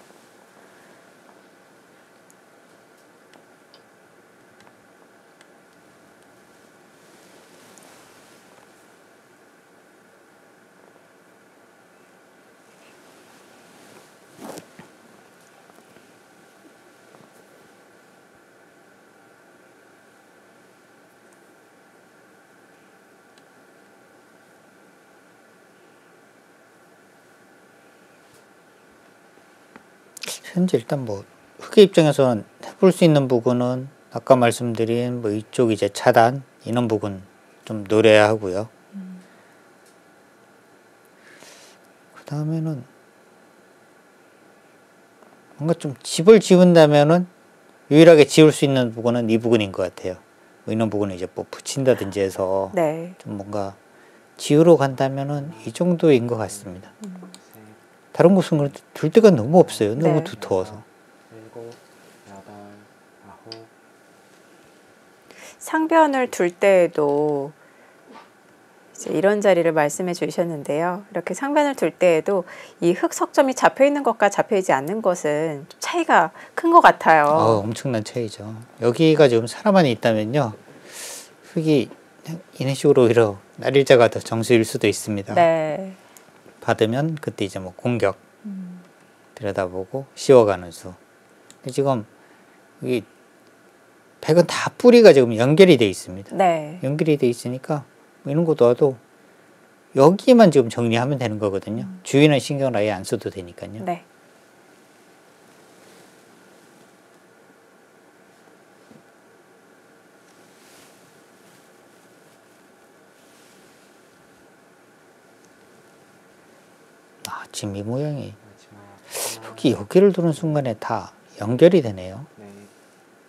Speaker 2: 현재 일단 뭐 흑의 입장에서는 해볼 수 있는 부분은 아까 말씀드린 뭐 이쪽 이제 차단 이런 부분 좀 노려야 하고요. 그 다음에는 뭔가 좀 집을 지운다면은 유일하게 지울 수 있는 부분은 이 부분인 것 같아요. 뭐 이런 부분을 이제 뭐 붙인다든지 해서
Speaker 1: 네.
Speaker 2: 좀 뭔가 지우러 간다면은 이 정도인 것 같습니다.
Speaker 3: 셋,
Speaker 2: 다른 곳은 그런데 둘 데가 너무 없어요. 너무
Speaker 1: 네.
Speaker 2: 두터워서.
Speaker 3: 일곱, 여덟, 아홉.
Speaker 1: 상변을 둘 때에도 이제 이런 자리를 말씀해 주셨는데요. 이렇게 상변을 둘 때에도 이 흑 석점이 잡혀 있는 것과 잡혀 있지 않는 것은 좀 차이가 큰 것 같아요.
Speaker 2: 엄청난 차이죠. 여기가 지금 사람 안에 있다면요. 흑이 이런 식으로 오히려 날일자가 더 정수일 수도 있습니다.
Speaker 1: 네.
Speaker 2: 받으면 그때 이제 뭐 공격 들여다보고 씌워가는 수. 근데 지금 여기 백은 다 뿌리가 지금 연결이 돼 있습니다.
Speaker 1: 네.
Speaker 2: 연결이 돼 있으니까 뭐 이런 것도 와도 여기만 지금 정리하면 되는 거거든요. 주위는 신경을 아예 안 써도 되니까요.
Speaker 1: 네.
Speaker 2: 지금 이 모양이
Speaker 3: 마지막 하나,
Speaker 2: 흑이 여기를 두는 순간에 다 연결이 되네요.
Speaker 3: 넷,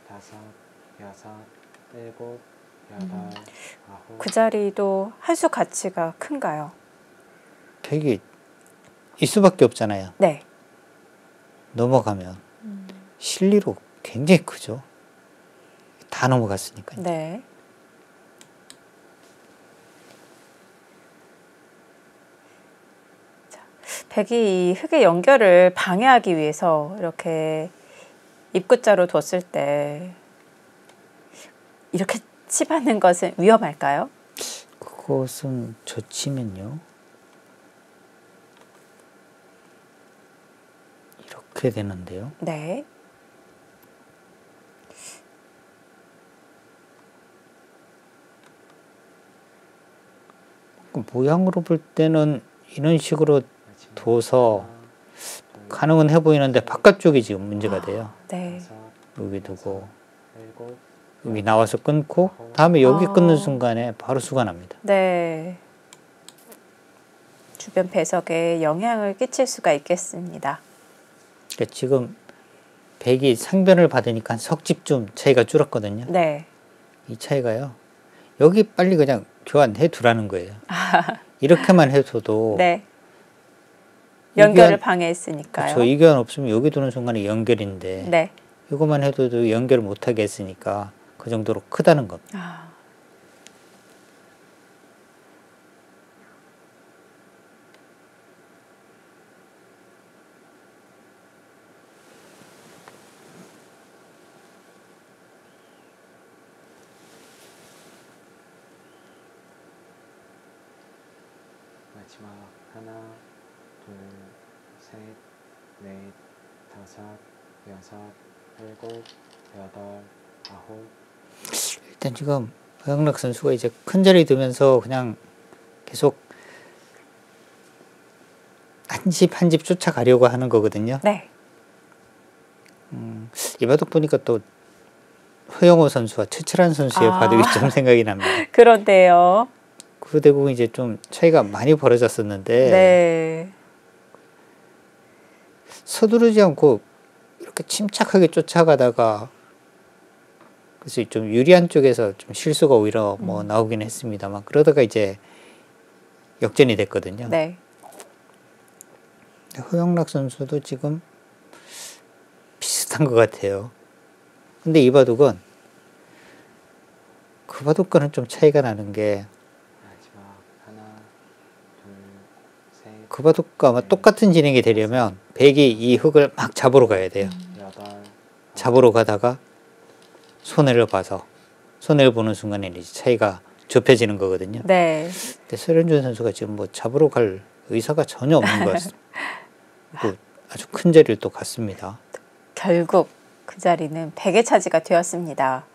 Speaker 3: 다섯, 여섯, 일곱, 여덟, 아홉.
Speaker 1: 그 자리도 한 수 가치가 큰가요?
Speaker 2: 백이 이 수밖에 없잖아요.
Speaker 1: 네.
Speaker 2: 넘어가면 실리로 굉장히 크죠. 다 넘어갔으니까요.
Speaker 1: 네. 자, 백이 이 흙의 연결을 방해하기 위해서 이렇게 입구자로 뒀을 때 이렇게 치받는 것은 위험할까요?
Speaker 2: 그것은 젖히면요. 이렇게 되는데요.
Speaker 1: 네.
Speaker 2: 그 모양으로 볼 때는 이런 식으로 둬서 가능은 해 보이는데 바깥쪽이 지금 문제가 돼요.
Speaker 1: 네.
Speaker 2: 여기 두고 여기 나와서 끊고 다음에 여기 끊는 순간에 바로 수가 납니다.
Speaker 1: 네. 주변 배석에 영향을 끼칠 수가 있겠습니다.
Speaker 2: 그러니까 지금 백이 상변을 받으니까 석집 좀 차이가 줄었거든요.
Speaker 1: 네.
Speaker 2: 이 차이가요. 여기 빨리 그냥 교환해 두라는 거예요. 이렇게만 해줘도
Speaker 1: 네. 연결을
Speaker 2: 이교환-
Speaker 1: 방해했으니까요.
Speaker 2: 그렇죠. 이 교환 없으면 여기 두는 순간에 연결인데
Speaker 1: 네.
Speaker 2: 이것만 해도 연결을 못하게 했으니까 그 정도로 크다는 겁니다.
Speaker 1: 아,
Speaker 3: 마지막 하나, 둘, 셋, 넷, 다섯, 여섯, 일곱, 여덟, 아홉.
Speaker 2: 일단 지금 허영락 선수가 이제 큰 자리 두면서 그냥 계속 한 집 한 집 쫓아가려고 하는 거거든요.
Speaker 1: 네.
Speaker 2: 이 바둑 보니까 또 허영호 선수와 최철한 선수의
Speaker 1: 아.
Speaker 2: 바둑이 좀 생각이 납니다.
Speaker 1: 그런데요.
Speaker 2: 그러다 보니 이제 좀 차이가 많이 벌어졌었는데
Speaker 1: 네.
Speaker 2: 서두르지 않고 이렇게 침착하게 쫓아가다가 그래서 좀 유리한 쪽에서 좀 실수가 오히려 뭐 나오긴 했습니다만 그러다가 이제 역전이 됐거든요.
Speaker 1: 네.
Speaker 2: 허영락 선수도 지금 비슷한 것 같아요. 근데 이 바둑은 그 바둑과는 좀 차이가 나는 게
Speaker 3: 마지막 하나, 둘, 셋,
Speaker 2: 그 바둑과 아마 똑같은 진행이 되려면 백이 이 흙을 막 잡으러 가야 돼요.
Speaker 3: 여덟,
Speaker 2: 잡으러 가다가 손해를 봐서 손해를 보는 순간에 이제 차이가 좁혀지는 거거든요.
Speaker 1: 네.
Speaker 2: 근데 서련준 선수가 지금 뭐 잡으러 갈 의사가 전혀 없는 것 같습니다. 또 아주 큰 자리를 또 갔습니다.
Speaker 1: 결국 그 자리는 백의 차지가 되었습니다.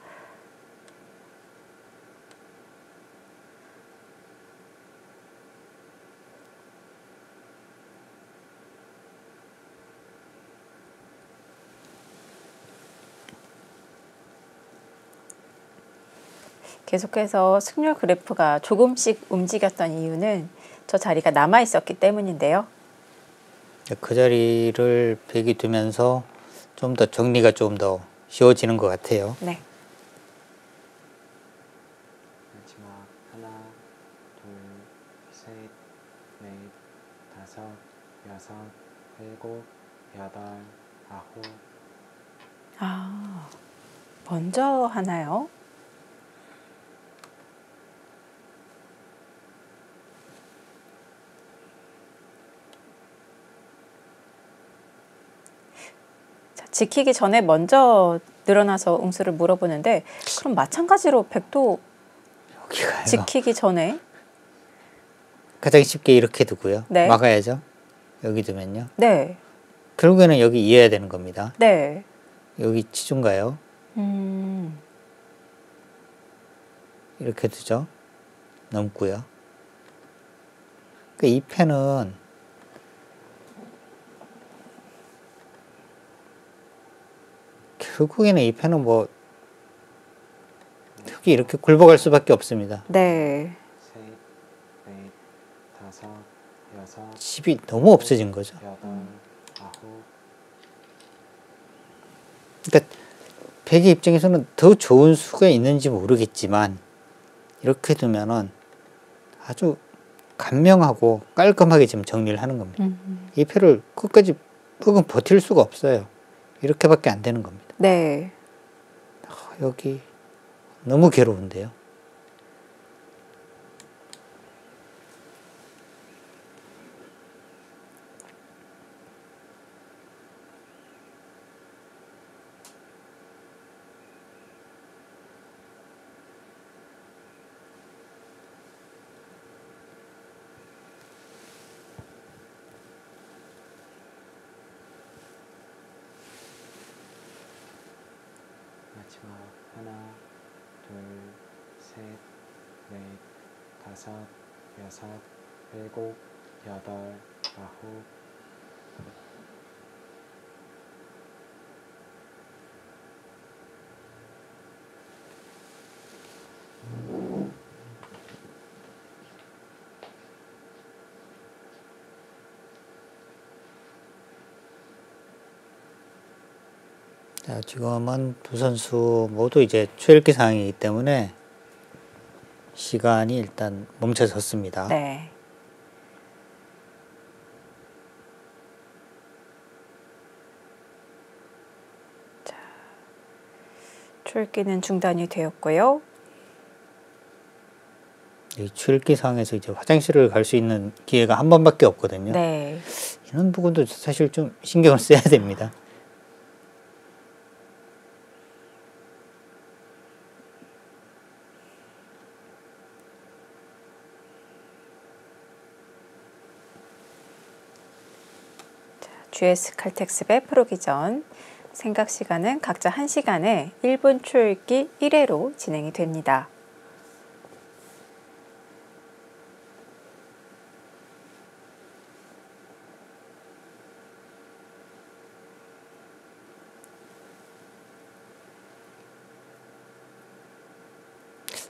Speaker 1: 계속해서 승률 그래프가 조금씩 움직였던 이유는 저 자리가 남아 있었기 때문인데요.
Speaker 2: 그 자리를 백이 두면서 좀 더 정리가 좀 더 쉬워지는 것 같아요.
Speaker 1: 네.
Speaker 3: 마지막 하나, 둘, 셋, 넷, 다섯, 여섯, 일곱, 여덟, 아홉.
Speaker 1: 아, 먼저 하나요? 자, 지키기 전에 먼저 늘어나서 응수를 물어보는데 그럼 마찬가지로 백도
Speaker 2: 여기가요.
Speaker 1: 지키기 전에
Speaker 2: 가장 쉽게 이렇게 두고요.
Speaker 1: 네.
Speaker 2: 막아야죠. 여기 두면요.
Speaker 1: 네.
Speaker 2: 결국에는 여기 이어야 되는 겁니다.
Speaker 1: 네.
Speaker 2: 여기 치중가요.
Speaker 1: 음.
Speaker 2: 이렇게 두죠. 넘고요. 그러니까 이 패는 결국에는 이 패는 뭐 흙이 이렇게 굴러갈 수밖에 없습니다.
Speaker 1: 네.
Speaker 3: 셋, 넷, 다섯, 여섯,
Speaker 2: 집이 너무 없어진 거죠.
Speaker 3: 여덟, 아홉.
Speaker 2: 그러니까 백의 입장에서는 더 좋은 수가 있는지 모르겠지만 이렇게 두면은 아주 간명하고 깔끔하게 지금 정리를 하는 겁니다. 이 패를 끝까지 흙은 버틸 수가 없어요. 이렇게밖에 안 되는 겁니다.
Speaker 1: 네.
Speaker 2: 여기 너무 괴로운데요.
Speaker 3: 마지막 하나, 둘, 셋, 넷, 다섯, 여섯, 일곱, 여덟, 아홉.
Speaker 2: 자, 지금은 두 선수 모두 이제 초읽기 상황이기 때문에 시간이 일단 멈춰섰습니다.
Speaker 1: 네. 자, 초읽기는 중단이 되었고요.
Speaker 2: 이 초읽기 상황에서 이제 화장실을 갈 수 있는 기회가 한 번밖에 없거든요.
Speaker 1: 네.
Speaker 2: 이런 부분도 사실 좀 신경을 써야 됩니다.
Speaker 1: GS 칼텍스배 프로기 전 생각 시간은 각자 1시간에 1분 초읽기 1회로 진행이 됩니다.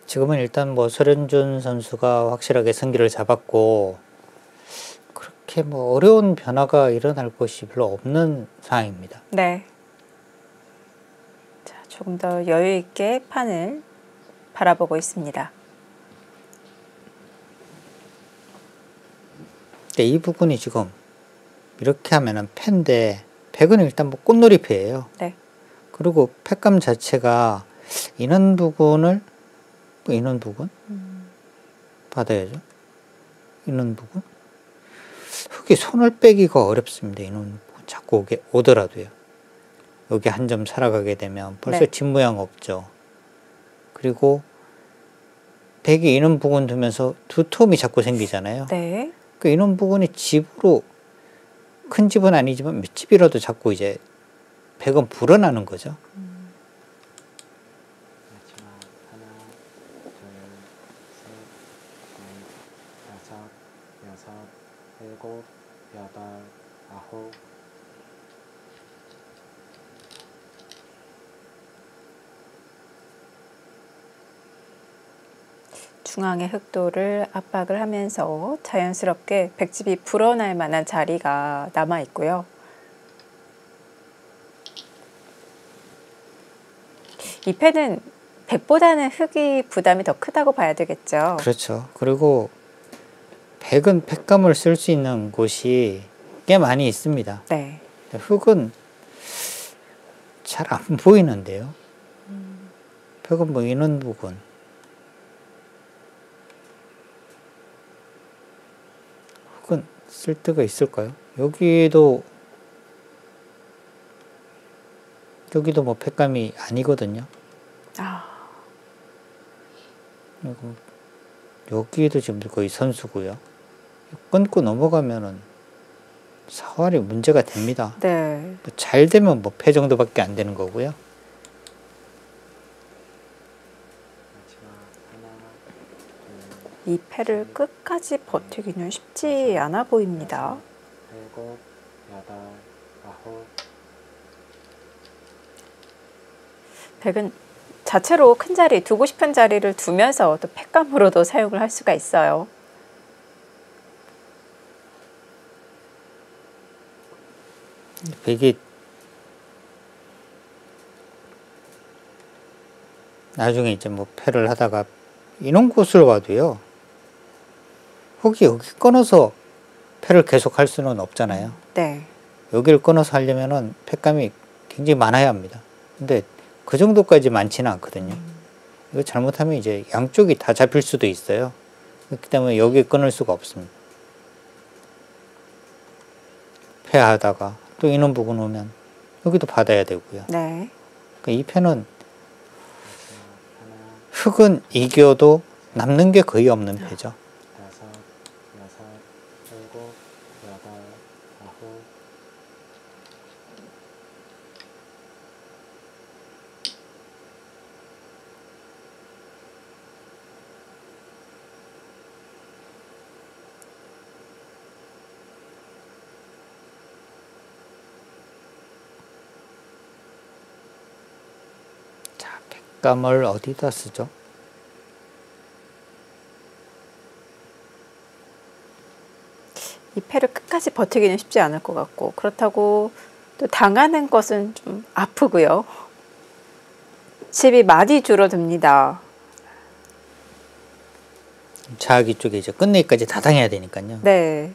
Speaker 2: 지금은 일단 뭐 설현준 선수가 확실하게 승기를 잡았고 그렇게 뭐 어려운 변화가 일어날 것이 별로 없는 상황입니다.
Speaker 1: 네. 자, 조금 더 여유 있게 판을 바라보고 있습니다.
Speaker 2: 이 부분이 지금 이렇게 하면은 패인데 백은 일단 뭐 꽃놀이패예요.
Speaker 1: 네.
Speaker 2: 그리고 팩감 자체가 인원 부분을 인원 부분 받아야죠. 인원 부분 흙이 손을 빼기가 어렵습니다. 인원 부분 자꾸 오더라도요. 여기 한 점 살아가게 되면 벌써
Speaker 1: 네.
Speaker 2: 집 모양 없죠. 그리고 백이 인원 부분 두면서 두툼이 자꾸 생기잖아요.
Speaker 1: 네.
Speaker 2: 그 인원 부분이 집으로 큰 집은 아니지만 몇 집이라도 자꾸 이제 백은 불어나는 거죠.
Speaker 3: 마지막 하나, 둘, 셋, 넷, 다섯, 여섯, 일곱, 여덟, 아홉.
Speaker 1: 중앙의 흑도를 압박을 하면서 자연스럽게 백집이 불어날 만한 자리가 남아 있고요. 이 패는 백보다는 흑이 부담이 더 크다고 봐야 되겠죠.
Speaker 2: 그렇죠. 그리고 백은 팩감을 쓸 수 있는 곳이 꽤 많이 있습니다.
Speaker 1: 네.
Speaker 2: 흑은 잘 안 보이는데요. 백은 뭐 인원 부분 흑은 쓸 데가 있을까요? 여기도 뭐 팩감이 아니거든요.
Speaker 1: 아,
Speaker 2: 그리고 여기도 지금 거의 선수고요. 끊고 넘어가면은 사활이 문제가 됩니다.
Speaker 1: 네.
Speaker 2: 잘 되면 뭐 패 정도밖에 안 되는 거고요.
Speaker 3: 마지막 하나,
Speaker 1: 이 패를 끝까지 버티기는 쉽지 않아 보입니다.
Speaker 3: 일곱, 여덟, 아홉.
Speaker 1: 백은 자체로 큰 자리, 두고 싶은 자리를 두면서 또 팩감으로도 사용을 할 수가 있어요.
Speaker 2: 백이 나중에 이제 뭐 패를 하다가 이런 곳을 와도요. 흙이 여기 끊어서 패를 계속 할 수는 없잖아요.
Speaker 1: 네.
Speaker 2: 여기를 끊어서 하려면은 팩감이 굉장히 많아야 합니다. 근데 그 정도까지 많지는 않거든요. 이거 잘못하면 이제 양쪽이 다 잡힐 수도 있어요. 그렇기 때문에 여기 끊을 수가 없습니다. 패하다가 또 이런 부분 오면 여기도 받아야 되고요.
Speaker 1: 네.
Speaker 2: 그러니까 이 패는 흑은 이겨도 남는 게 거의 없는 패죠.
Speaker 3: 5, 6, 7, 8, 9.
Speaker 2: 자, 백감을 어디다 쓰죠?
Speaker 1: 이 패를 끝까지 버티기는 쉽지 않을 것 같고 그렇다고 또 당하는 것은 좀 아프고요. 집이 많이 줄어듭니다.
Speaker 2: 자기 쪽에 이제 끝내기까지 다 당해야 되니까요.
Speaker 1: 네.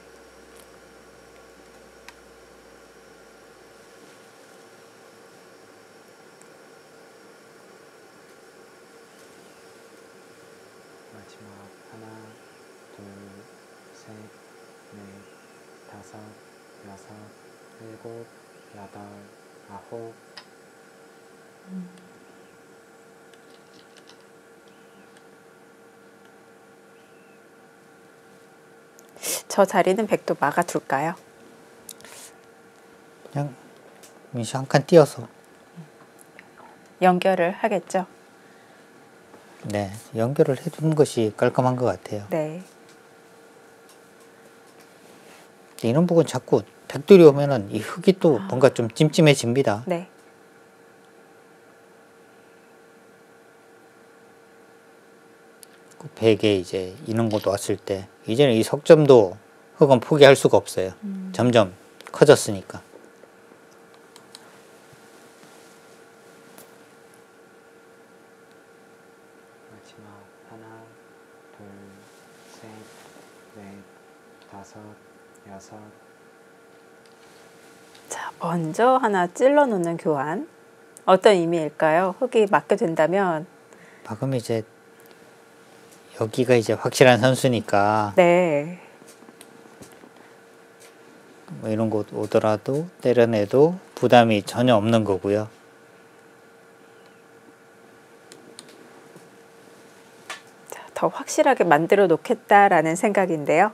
Speaker 3: 마지막 하나, 둘, 셋, 넷, 다섯, 여섯, 일곱, 여덟, 아홉.
Speaker 1: 저 자리는 백도 막아둘까요?
Speaker 2: 그냥 민씨 한 칸 띄어서
Speaker 1: 연결을 하겠죠?
Speaker 2: 네, 연결을 해두는 것이 깔끔한 것 같아요.
Speaker 1: 네.
Speaker 2: 이런 부분 자꾸 백돌이 오면은 이 흙이 또 뭔가 좀 찜찜해집니다.
Speaker 1: 네.
Speaker 2: 그 백에 이제 이런 것도 왔을 때 이제는 이 석점도 흙은 포기할 수가 없어요. 점점 커졌으니까.
Speaker 3: 마지막 하나, 둘, 셋, 넷, 다섯, 여섯.
Speaker 1: 자, 먼저 하나 찔러 놓는 교환. 어떤 의미일까요? 흙이 맞게 된다면
Speaker 2: 방금 이제 여기가 이제 확실한 선수니까
Speaker 1: 네.
Speaker 2: 뭐 이런 곳 오더라도 때려내도 부담이 전혀 없는 거고요.
Speaker 1: 자, 더 확실하게 만들어 놓겠다라는 생각인데요.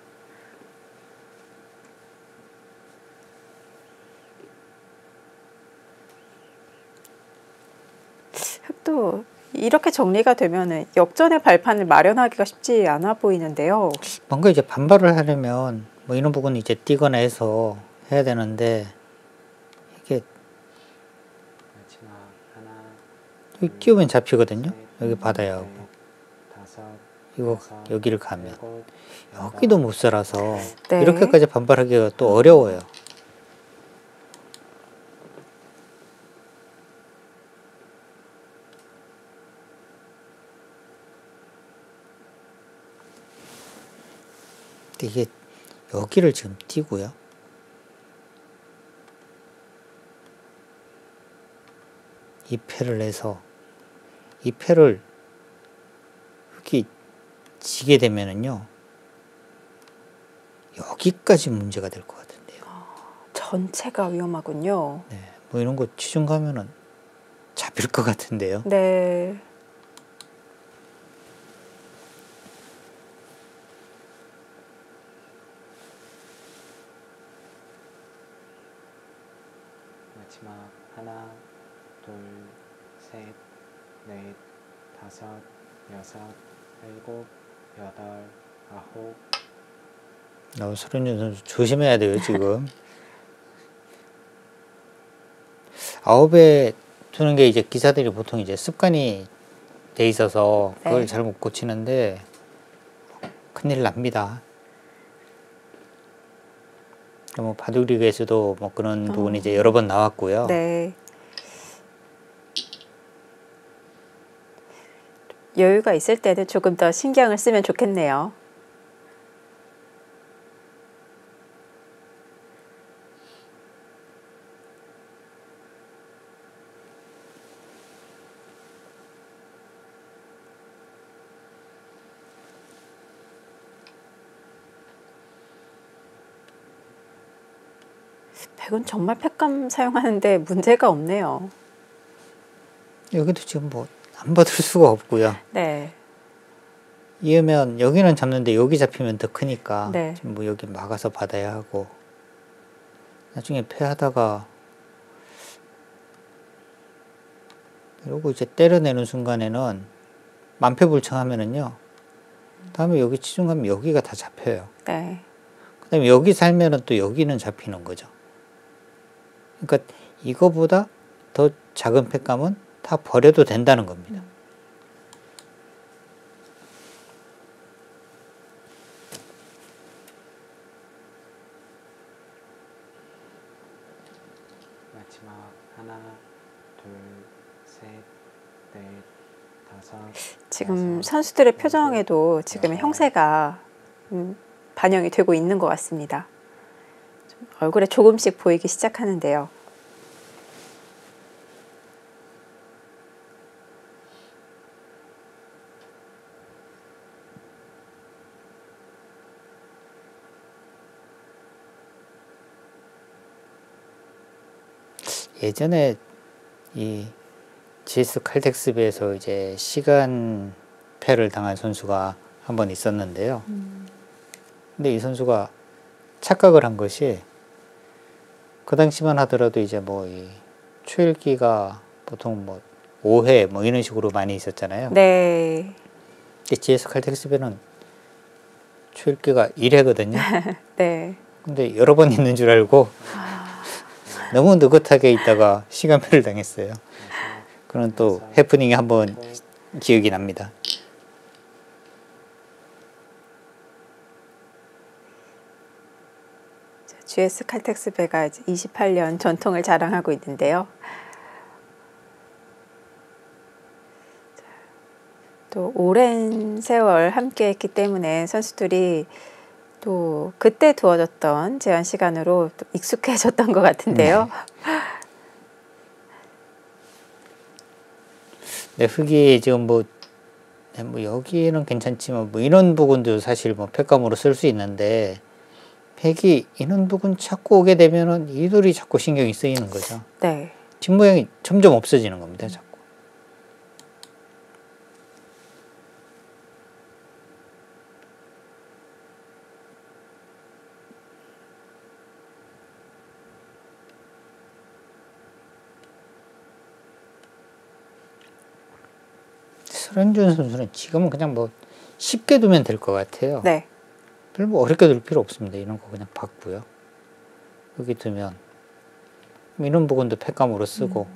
Speaker 1: 흙도 이렇게 정리가 되면은 역전의 발판을 마련하기가 쉽지 않아 보이는데요.
Speaker 2: 뭔가 이제 반발을 하려면 뭐 이런 부분 이제 띄거나 해서 해야 되는데 이게
Speaker 3: 마지막 하나,
Speaker 2: 여기 끼우면 잡히거든요. 여기 받아야 하고
Speaker 3: 넷, 다섯,
Speaker 2: 이거
Speaker 3: 여섯,
Speaker 2: 여기를 가면
Speaker 3: 일곱,
Speaker 2: 여기도 못 살아서
Speaker 1: 네.
Speaker 2: 이렇게까지 반발하기가 또 어려워요. 근데 이게 여기를 지금 띄고요. 이 패를 내서 이 패를 흙이 지게 되면은요 여기까지 문제가 될 것 같은데요.
Speaker 1: 전체가 위험하군요.
Speaker 2: 네, 뭐 이런 거 치중 가면은 잡힐 것 같은데요.
Speaker 1: 네.
Speaker 3: 마지막 하나, 둘, 셋, 넷, 다섯, 여섯, 일곱, 여덟, 아홉.
Speaker 2: 서른준 선수 조심해야 돼요 지금. 아홉에 두는 게 이제 기사들이 보통 이제 습관이 돼 있어서 그걸
Speaker 1: 네.
Speaker 2: 잘못 고치는데 큰일 납니다. 뭐 바둑리그에서도 뭐 그런 부분이 이제 여러 번 나왔고요.
Speaker 1: 네. 여유가 있을 때는 조금 더 신경을 쓰면 좋겠네요. 백은 정말 팩감 사용하는데 문제가 없네요.
Speaker 2: 여기도 지금 뭐 안 받을 수가 없고요.
Speaker 1: 네.
Speaker 2: 이으면 여기는 잡는데 여기 잡히면 더 크니까
Speaker 1: 네.
Speaker 2: 지금 뭐 여기 막아서 받아야 하고 나중에 패하다가 이러고 이제 때려내는 순간에는 만패불창하면은요. 다음에 여기 치중하면 여기가 다 잡혀요.
Speaker 1: 네.
Speaker 2: 그다음에 여기 살면은 또 여기는 잡히는 거죠. 그러니까 이거보다 더 작은 팩감은 다 버려도 된다는 겁니다.
Speaker 3: 마지막 하나, 둘, 셋, 넷, 다섯.
Speaker 1: 지금
Speaker 3: 여섯,
Speaker 1: 선수들의 표정에도 지금
Speaker 3: 여덟.
Speaker 1: 형세가 반영이 되고 있는 것 같습니다. 좀 얼굴에 조금씩 보이기 시작하는데요.
Speaker 2: 예전에 이 GS 칼텍스배에서 이제 시간패를 당한 선수가 한 번 있었는데요. 근데 이 선수가 착각을 한 것이 그 당시만 하더라도 이제 뭐 이 초읽기가 보통 뭐 5회 뭐 이런 식으로 많이 있었잖아요.
Speaker 1: 네.
Speaker 2: 근데 GS 칼텍스배는 초읽기가 1회거든요.
Speaker 1: 네.
Speaker 2: 근데 여러 번 있는 줄 알고 너무 느긋하게 있다가 시간표를 당했어요. 그런 또 해프닝이 한번 기억이 납니다.
Speaker 1: GS 칼텍스배가 28년 전통을 자랑하고 있는데요. 또 오랜 세월 함께했기 때문에 선수들이 또 그때 두어졌던 제한 시간으로 또 익숙해졌던 것 같은데요.
Speaker 2: 네, 흙이 지금 뭐 여기는 괜찮지만 뭐 이런 부분도 사실 뭐 팩감으로 쓸 수 있는데 팩이 이런 부분 찾고 오게 되면은 이들이 자꾸 신경이 쓰이는 거죠.
Speaker 1: 네.
Speaker 2: 뒷모양이 점점 없어지는 겁니다. 자꾸. 설현준 선수는 지금은 그냥 뭐 쉽게 두면 될 것 같아요.
Speaker 1: 네.
Speaker 2: 별로 뭐 어렵게 둘 필요 없습니다. 이런 거 그냥 받고요. 여기 두면 이런 부분도 팩감으로 쓰고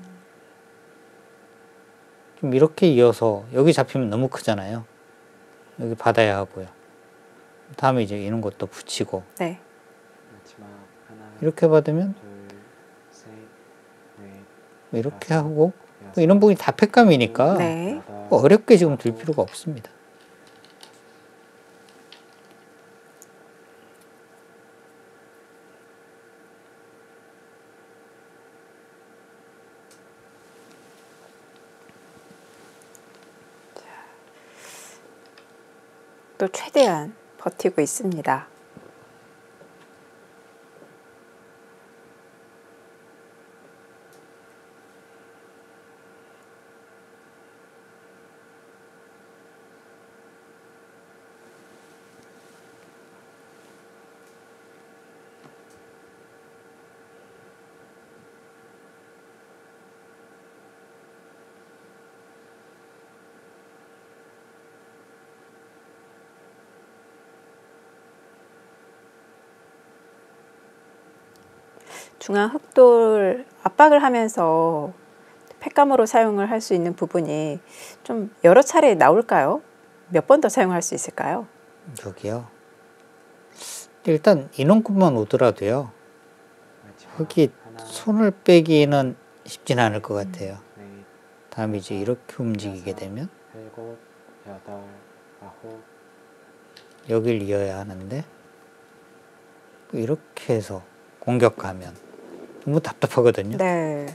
Speaker 2: 좀 이렇게 이어서 여기 잡히면 너무 크잖아요. 여기 받아야 하고요. 다음에 이제 이런 것도 붙이고
Speaker 1: 네.
Speaker 3: 마지막 하나,
Speaker 2: 이렇게 받으면
Speaker 3: 둘, 셋, 넷,
Speaker 2: 뭐 이렇게 하고
Speaker 3: 여섯,
Speaker 2: 뭐 이런 부분이 다 팩감이니까
Speaker 1: 네.
Speaker 3: 여덟,
Speaker 2: 뭐 어렵게 지금 둘 필요가 없습니다.
Speaker 1: 또 최대한 버티고 있습니다. 중앙 흑돌 압박을 하면서 팩감으로 사용을 할 수 있는 부분이 좀 여러 차례 나올까요? 몇 번 더 사용할 수 있을까요?
Speaker 2: 여기요. 일단 인원급만 오더라도요.
Speaker 3: 마지막
Speaker 2: 흙이
Speaker 3: 하나,
Speaker 2: 손을 빼기는 쉽진 않을 것 같아요.
Speaker 3: 넷,
Speaker 2: 다음에 이제 이렇게 움직이게 되면
Speaker 3: 일곱, 여덟, 아홉,
Speaker 2: 여길 이어야 하는데 이렇게 해서 공격하면 너무 답답하거든요.
Speaker 1: 네.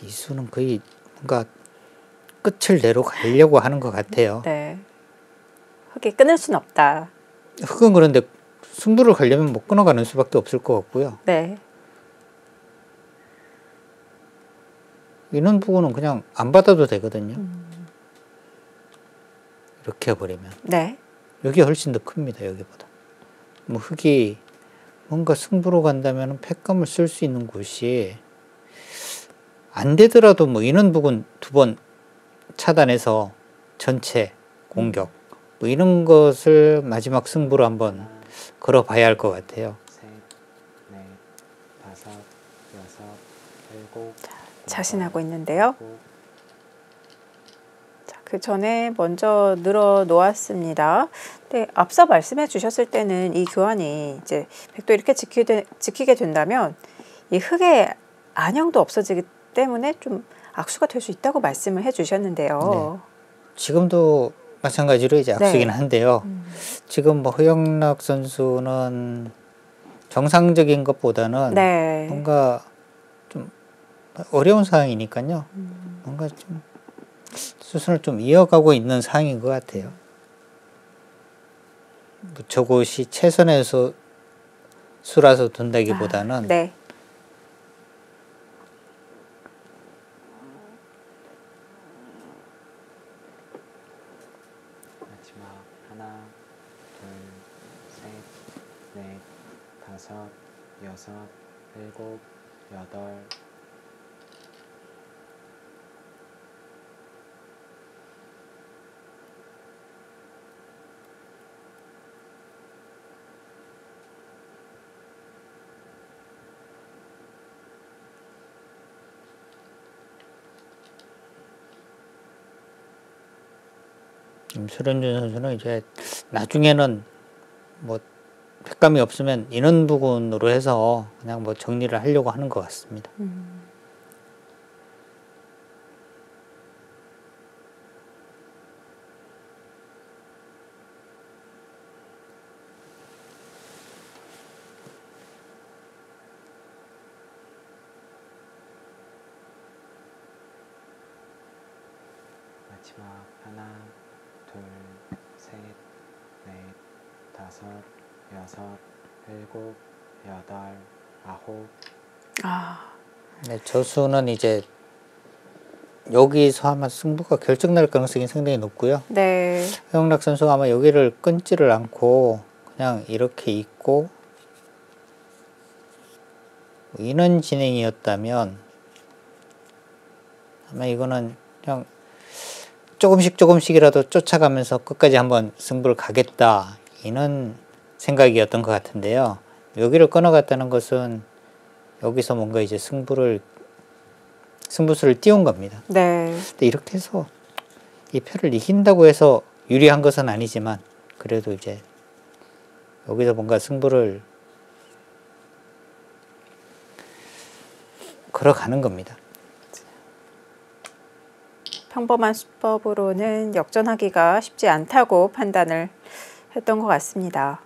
Speaker 2: 이 수는 거의 뭔가 끝을 내로 가려고 하는 것 같아요.
Speaker 1: 네. 흑이 끊을 순 없다.
Speaker 2: 흙은 그런데 승부를 가려면 뭐 끊어가는 수밖에 없을 것 같고요.
Speaker 1: 네.
Speaker 2: 이런 부분은 그냥 안 받아도 되거든요. 이렇게 해버리면.
Speaker 1: 네.
Speaker 2: 여기 훨씬 더 큽니다. 여기보다. 뭐 흙이 뭔가 승부로 간다면 팩감을 쓸 수 있는 곳이 안 되더라도 뭐 인원 부근 2번 차단해서 전체 공격 뭐 이런 것을 마지막 승부로 한번 걸어봐야 할 것 같아요.
Speaker 3: 셋, 넷, 다섯, 여섯, 일곱,
Speaker 1: 자신하고 있는데요.
Speaker 3: 일곱,
Speaker 1: 자, 그 전에 먼저 늘어 놓았습니다. 근데 앞서 말씀해 주셨을 때는 이 교환이 이제 백도 이렇게 지키게 된다면 이 흙의 안형도 없어지기 때문에 좀 악수가 될 수 있다고 말씀을 해 주셨는데요.
Speaker 2: 지금도 마찬가지로 이제 악수긴
Speaker 1: 네.
Speaker 2: 한데요. 지금 뭐 허영락 선수는 정상적인 것보다는
Speaker 1: 네.
Speaker 2: 뭔가 좀 어려운 상황이니까요. 뭔가 좀 수순을 좀 이어가고 있는 상황인 것 같아요. 뭐 저곳이 최선의 수라서 둔다기보다는
Speaker 1: 네.
Speaker 3: 마지막 하나, 둘, 셋, 넷, 다섯, 여섯, 일곱, 여덟,
Speaker 2: 수련준 선수는 이제 나중에는 뭐 횟감이 없으면 인원 부분으로 해서 그냥 뭐 정리를 하려고 하는 것 같습니다.
Speaker 3: 마지막 하나, 둘, 셋, 넷, 다섯, 여섯, 일곱, 여덟, 아홉,
Speaker 1: 아,
Speaker 2: 네, 저수는 이제 여기서 아마 승부가 결정날 가능성이 상당히 높고요.
Speaker 1: 네.
Speaker 2: 허영락 선수가 아마 여기를 끊지를 않고 그냥 이렇게 있고 인원 진행이었다면 아마 이거는 그냥 조금씩이라도 쫓아가면서 끝까지 한번 승부를 가겠다 이런 생각이었던 것 같은데요. 여기를 끊어갔다는 것은 여기서 뭔가 이제 승부수를 띄운 겁니다.
Speaker 1: 네.
Speaker 2: 근데 이렇게 해서 이 표를 이긴다고 해서 유리한 것은 아니지만 그래도 이제 여기서 뭔가 승부를 걸어가는 겁니다.
Speaker 1: 평범한 수법으로는 역전하기가 쉽지 않다고 판단을 했던 것 같습니다.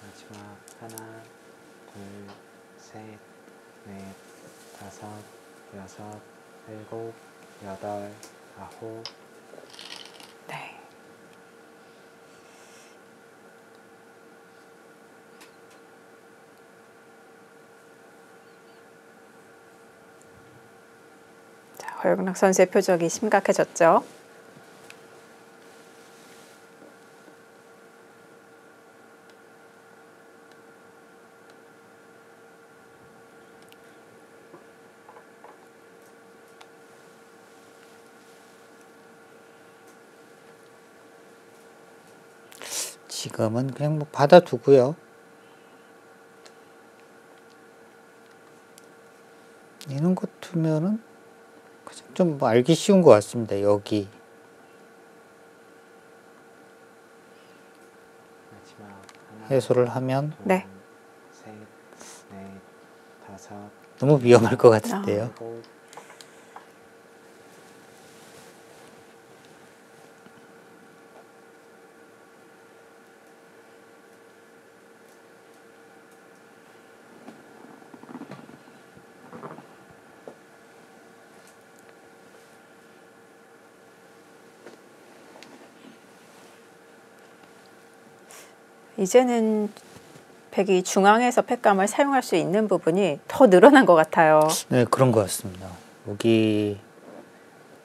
Speaker 3: 마지막 하나, 둘, 셋, 넷, 다섯, 여섯, 일곱, 여덟, 아홉,
Speaker 1: 네. 자, 허영락 선수의 표정이 심각해졌죠.
Speaker 2: 지금은 그냥 뭐 받아두고요. 이런 것 두면은 좀 뭐 알기 쉬운 것 같습니다. 여기
Speaker 3: 마지막 하나,
Speaker 2: 해소를 하면
Speaker 3: 둘,
Speaker 1: 네.
Speaker 3: 셋, 넷, 다섯,
Speaker 2: 너무 위험할 것 같은데요.
Speaker 3: 일곱,
Speaker 1: 이제는 백이 중앙에서 팩감을 사용할 수 있는 부분이 더 늘어난 것 같아요.
Speaker 2: 네, 그런 것 같습니다. 여기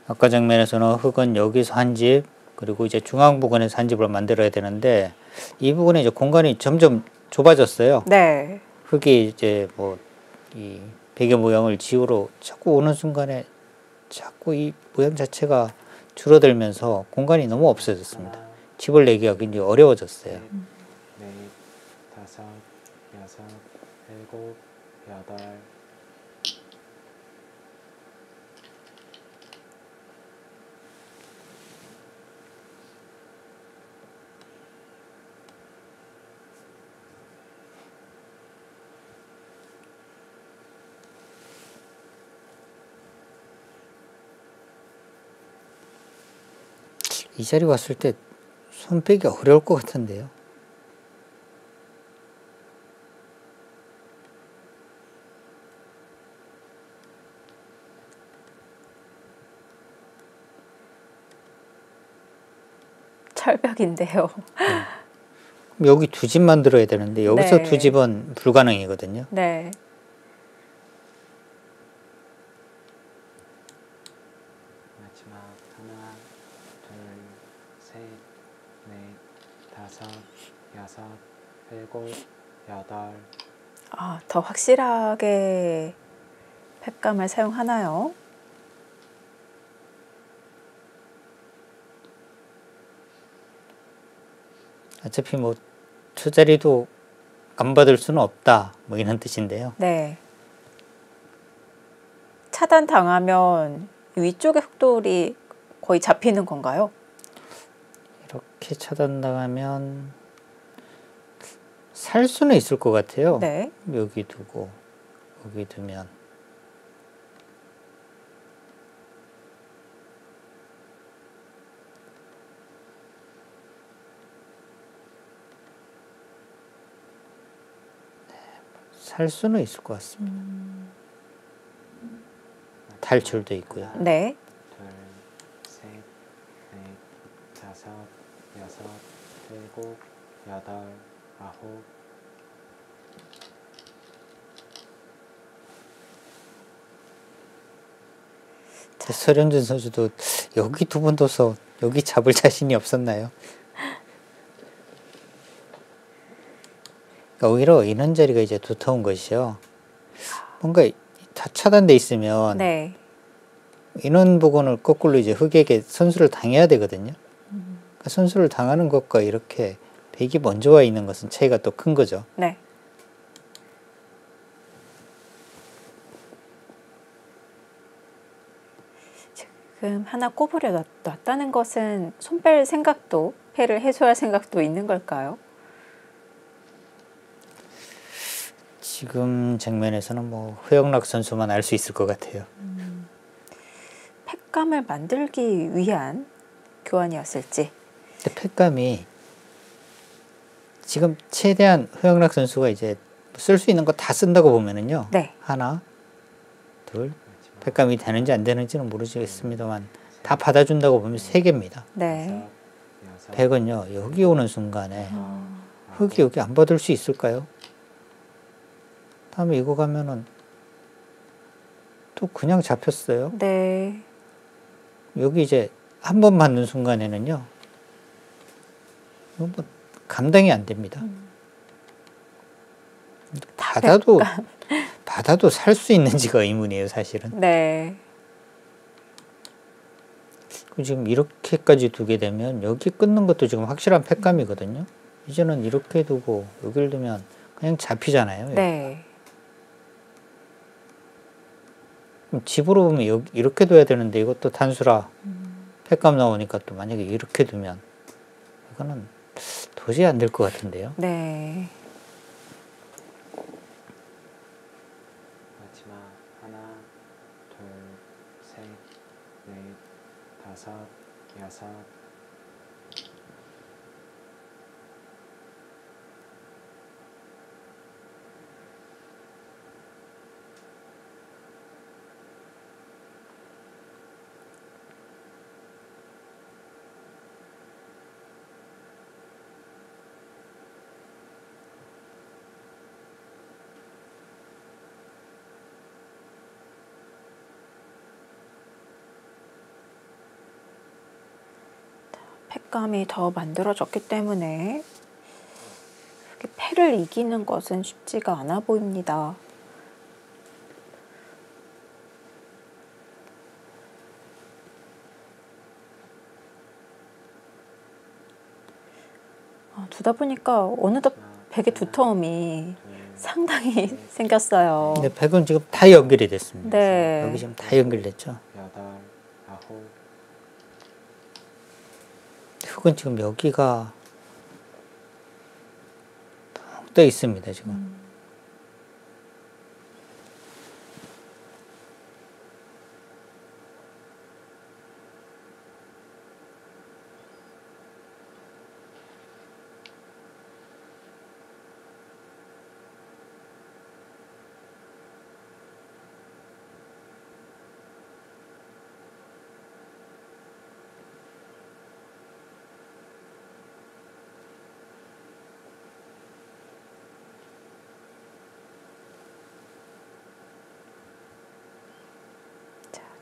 Speaker 2: 아까 장면에서는 흙은 여기서 한 집, 그리고 이제 중앙 부근에서 한 집을 만들어야 되는데 이 부분에 이제 공간이 점점 좁아졌어요.
Speaker 1: 네.
Speaker 2: 흙이 이제 뭐 이 베개 모양을 지우러 자꾸 오는 순간에 자꾸 이 모양 자체가 줄어들면서 공간이 너무 없어졌습니다.
Speaker 3: 하나,
Speaker 2: 집을 내기가 굉장히 어려워졌어요.
Speaker 3: 넷, 다섯, 여섯, 일곱, 여덟,
Speaker 2: 이 자리 왔을 때 손 빼기 어려울 것 같은데요.
Speaker 1: 철벽인데요.
Speaker 2: 여기 두 집 만들어야 되는데 여기서
Speaker 1: 네.
Speaker 2: 두 집은 불가능이거든요.
Speaker 1: 네.
Speaker 3: 마지막 하나, 둘, 셋, 넷, 다섯, 여섯, 일곱, 여덟,
Speaker 1: 아, 더 확실하게 팩감을 사용하나요?
Speaker 2: 어차피 뭐 두 자리도 안 받을 수는 없다, 뭐 이런 뜻인데요.
Speaker 1: 네. 차단당하면 위쪽의 흙돌이 거의 잡히는 건가요?
Speaker 2: 이렇게 차단당하면 살 수는 있을 것 같아요.
Speaker 1: 네.
Speaker 2: 여기 두고 여기 두면 살 수는 있을 것 같습니다. 탈출도 있고요.
Speaker 1: 네.
Speaker 3: 둘, 셋, 넷, 다섯, 여섯, 일곱, 여덟, 아홉,
Speaker 2: 서령준 선수도 여기 두 번 둬서 여기 잡을 자신이 없었나요? 그러니까 오히려 이런 자리가 이제 두터운 것이요. 뭔가 다 차단돼 있으면
Speaker 1: 네.
Speaker 2: 이런 부분을 거꾸로 이제 흙에게 선수를 당해야 되거든요. 그러니까 선수를 당하는 것과 이렇게 백이 먼저 와 있는 것은 차이가 또 큰 거죠.
Speaker 1: 네. 지금 하나 꼬부려 놨다는 것은 손 뺄 생각도, 폐를 해소할 생각도 있는 걸까요?
Speaker 2: 지금 장면에서는 뭐 허영락 선수만 알 수 있을 것 같아요.
Speaker 1: 팩감을 만들기 위한 교환이었을지.
Speaker 2: 근데 팩감이 지금 최대한 허영락 선수가 이제 쓸 수 있는 거 다 쓴다고 보면은요.
Speaker 1: 네.
Speaker 2: 하나, 둘, 팩감이 되는지 안 되는지는 모르겠습니다만 다 받아준다고 보면 세 개입니다.
Speaker 1: 네.
Speaker 3: 여섯,
Speaker 2: 백은요 여기 오는 순간에
Speaker 3: 아홉,
Speaker 2: 흙이 여기 안 받을 수 있을까요? 다음에 이거 가면은 또 그냥 잡혔어요.
Speaker 1: 네.
Speaker 2: 여기 이제 한 번 맞는 순간에는요 이거 뭐 감당이 안 됩니다. 받아도 살 수 있는지가 의문이에요, 사실은.
Speaker 1: 네.
Speaker 2: 지금 이렇게까지 두게 되면 여기 끊는 것도 지금 확실한 팩감이거든요. 이제는 이렇게 두고 여기를 두면 그냥 잡히잖아요.
Speaker 1: 네.
Speaker 2: 그럼 집으로 보면 이렇게 둬야 되는데 이것도 단수라 팩감 나오니까 또 만약에 이렇게 두면 이거는 도저히 안 될 것 같은데요.
Speaker 1: 네.
Speaker 3: 마지막 하나, 둘, 셋, 넷, 다섯, 여섯.
Speaker 1: 팩감이 더 만들어졌기 때문에 이렇게 패를 이기는 것은 쉽지가 않아 보입니다. 두다 보니까 어느덧 팩의 두터움이 상당히 생겼어요.
Speaker 2: 근데 팩은 지금 다 연결이 됐습니다.
Speaker 1: 네.
Speaker 2: 여기 지금 다 연결됐죠.
Speaker 3: 여덟, 아홉.
Speaker 2: 흙은 지금 여기가 텅 떠 있습니다. 지금.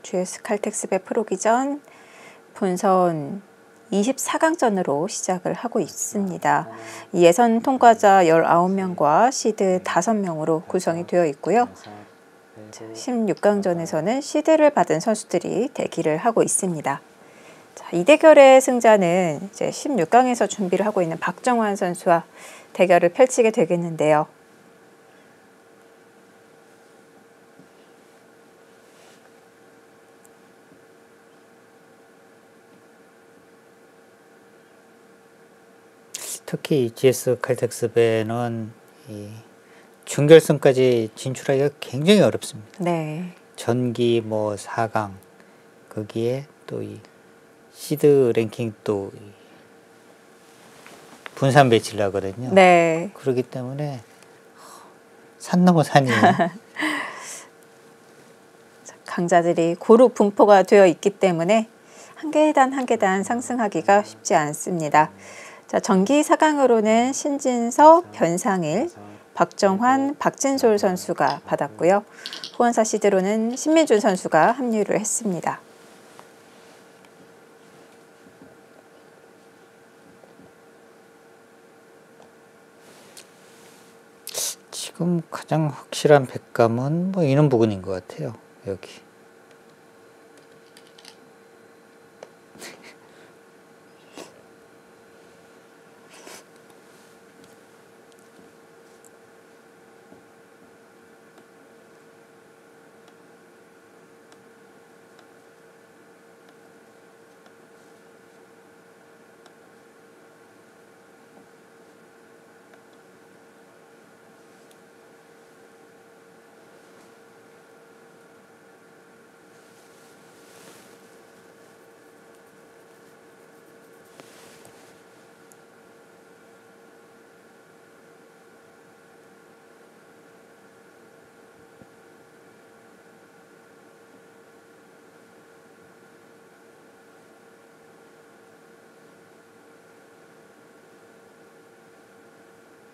Speaker 1: GS 칼텍스배 프로기전 본선 24강전으로 시작을 하고 있습니다. 예선 통과자 19명과 시드 5명으로 구성이 되어 있고요. 16강전에서는 시드를 받은 선수들이 대기를 하고 있습니다. 자, 이 대결의 승자는 이제 16강에서 준비를 하고 있는 박정환 선수와 대결을 펼치게 되겠는데요.
Speaker 2: 특히 GS 칼텍스배는 이 준결승까지 진출하기가 굉장히 어렵습니다.
Speaker 1: 네.
Speaker 2: 전기 뭐 4강 거기에 또 이 시드 랭킹 또 분산 배치를 하거든요.
Speaker 1: 네.
Speaker 2: 그렇기 때문에 산 넘어 산이에요.
Speaker 1: 강자들이 고루 분포가 되어 있기 때문에 한 계단 한 계단 상승하기가 쉽지 않습니다. 자, 전기 4강으로는 신진서, 변상일, 박정환, 박진솔 선수가 받았고요. 후원사 시드로는 신민준 선수가 합류를 했습니다.
Speaker 2: 지금 가장 확실한 백감은 뭐 이런 부분인 것 같아요. 여기.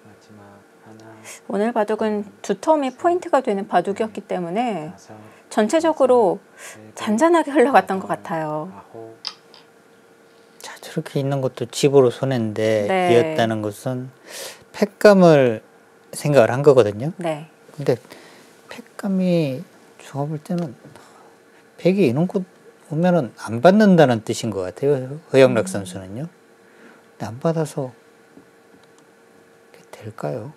Speaker 3: 마지막 하나,
Speaker 1: 오늘 바둑은 두터움이 포인트가 되는 바둑이었기 때문에
Speaker 3: 다섯,
Speaker 1: 전체적으로
Speaker 3: 일곱,
Speaker 1: 잔잔하게 흘러갔던 것 같아요.
Speaker 3: 아홉.
Speaker 2: 자, 저렇게 있는 것도 집으로 손해인데
Speaker 1: 네.
Speaker 2: 비었다는 것은 팩감을 생각을 한 거거든요.
Speaker 1: 네.
Speaker 2: 근데 팩감이 제가 볼 때는 백이 이런 곳 오면은 안 받는다는 뜻인 것 같아요. 허영락 선수는요. 근데 안 받아서 될까요?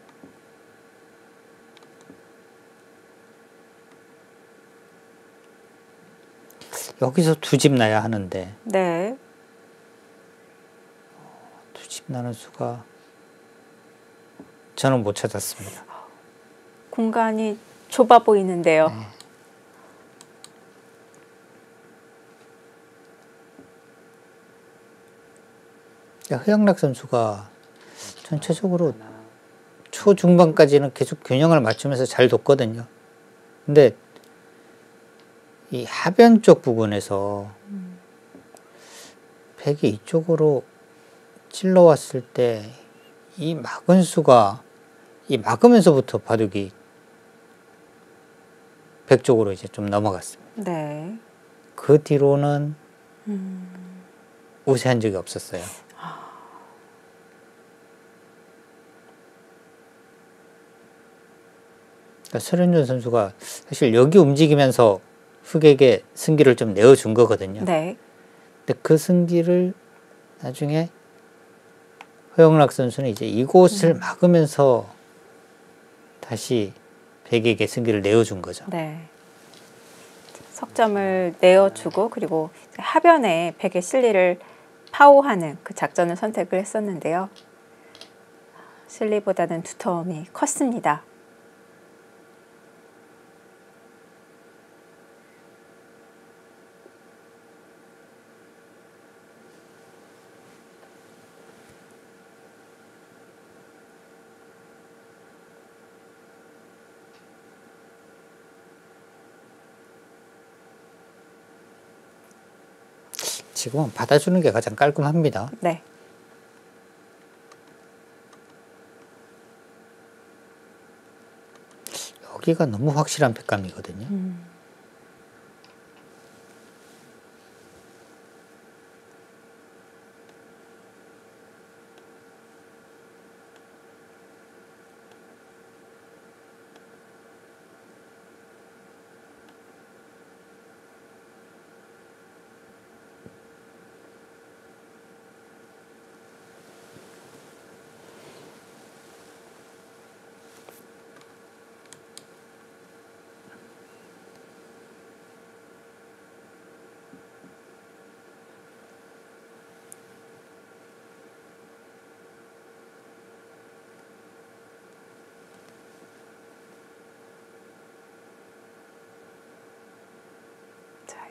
Speaker 2: 여기서 두 집 나야 하는데
Speaker 1: 네.
Speaker 2: 두 집 나는 수가 저는 못 찾았습니다.
Speaker 1: 공간이 좁아 보이는데요.
Speaker 2: 네. 허영락 선수가 전체적으로
Speaker 3: 하나,
Speaker 2: 초중반까지는 계속 균형을 맞추면서 잘 뒀거든요. 근데 이 하변 쪽 부분에서 백이 이쪽으로 찔러왔을 때 이 막은 수가 이 막으면서부터 바둑이 백 쪽으로 이제 좀 넘어갔습니다.
Speaker 1: 네.
Speaker 2: 그 뒤로는 우세한 적이 없었어요. 그러니까 설현준 선수가 사실 여기 움직이면서 흑에게 승기를 좀 내어준 거거든요.
Speaker 1: 네.
Speaker 2: 근데 그 승기를 나중에 허영락 선수는 이제 이곳을 막으면서 다시 백에게 승기를 내어준 거죠.
Speaker 1: 네. 석점을 내어주고 그리고 하변에 백의 실리를 파호하는 그 작전을 선택을 했었는데요. 실리보다는 두터움이 컸습니다.
Speaker 2: 지금은 받아주는 게 가장 깔끔합니다.
Speaker 1: 네.
Speaker 2: 여기가 너무 확실한 팩감이거든요.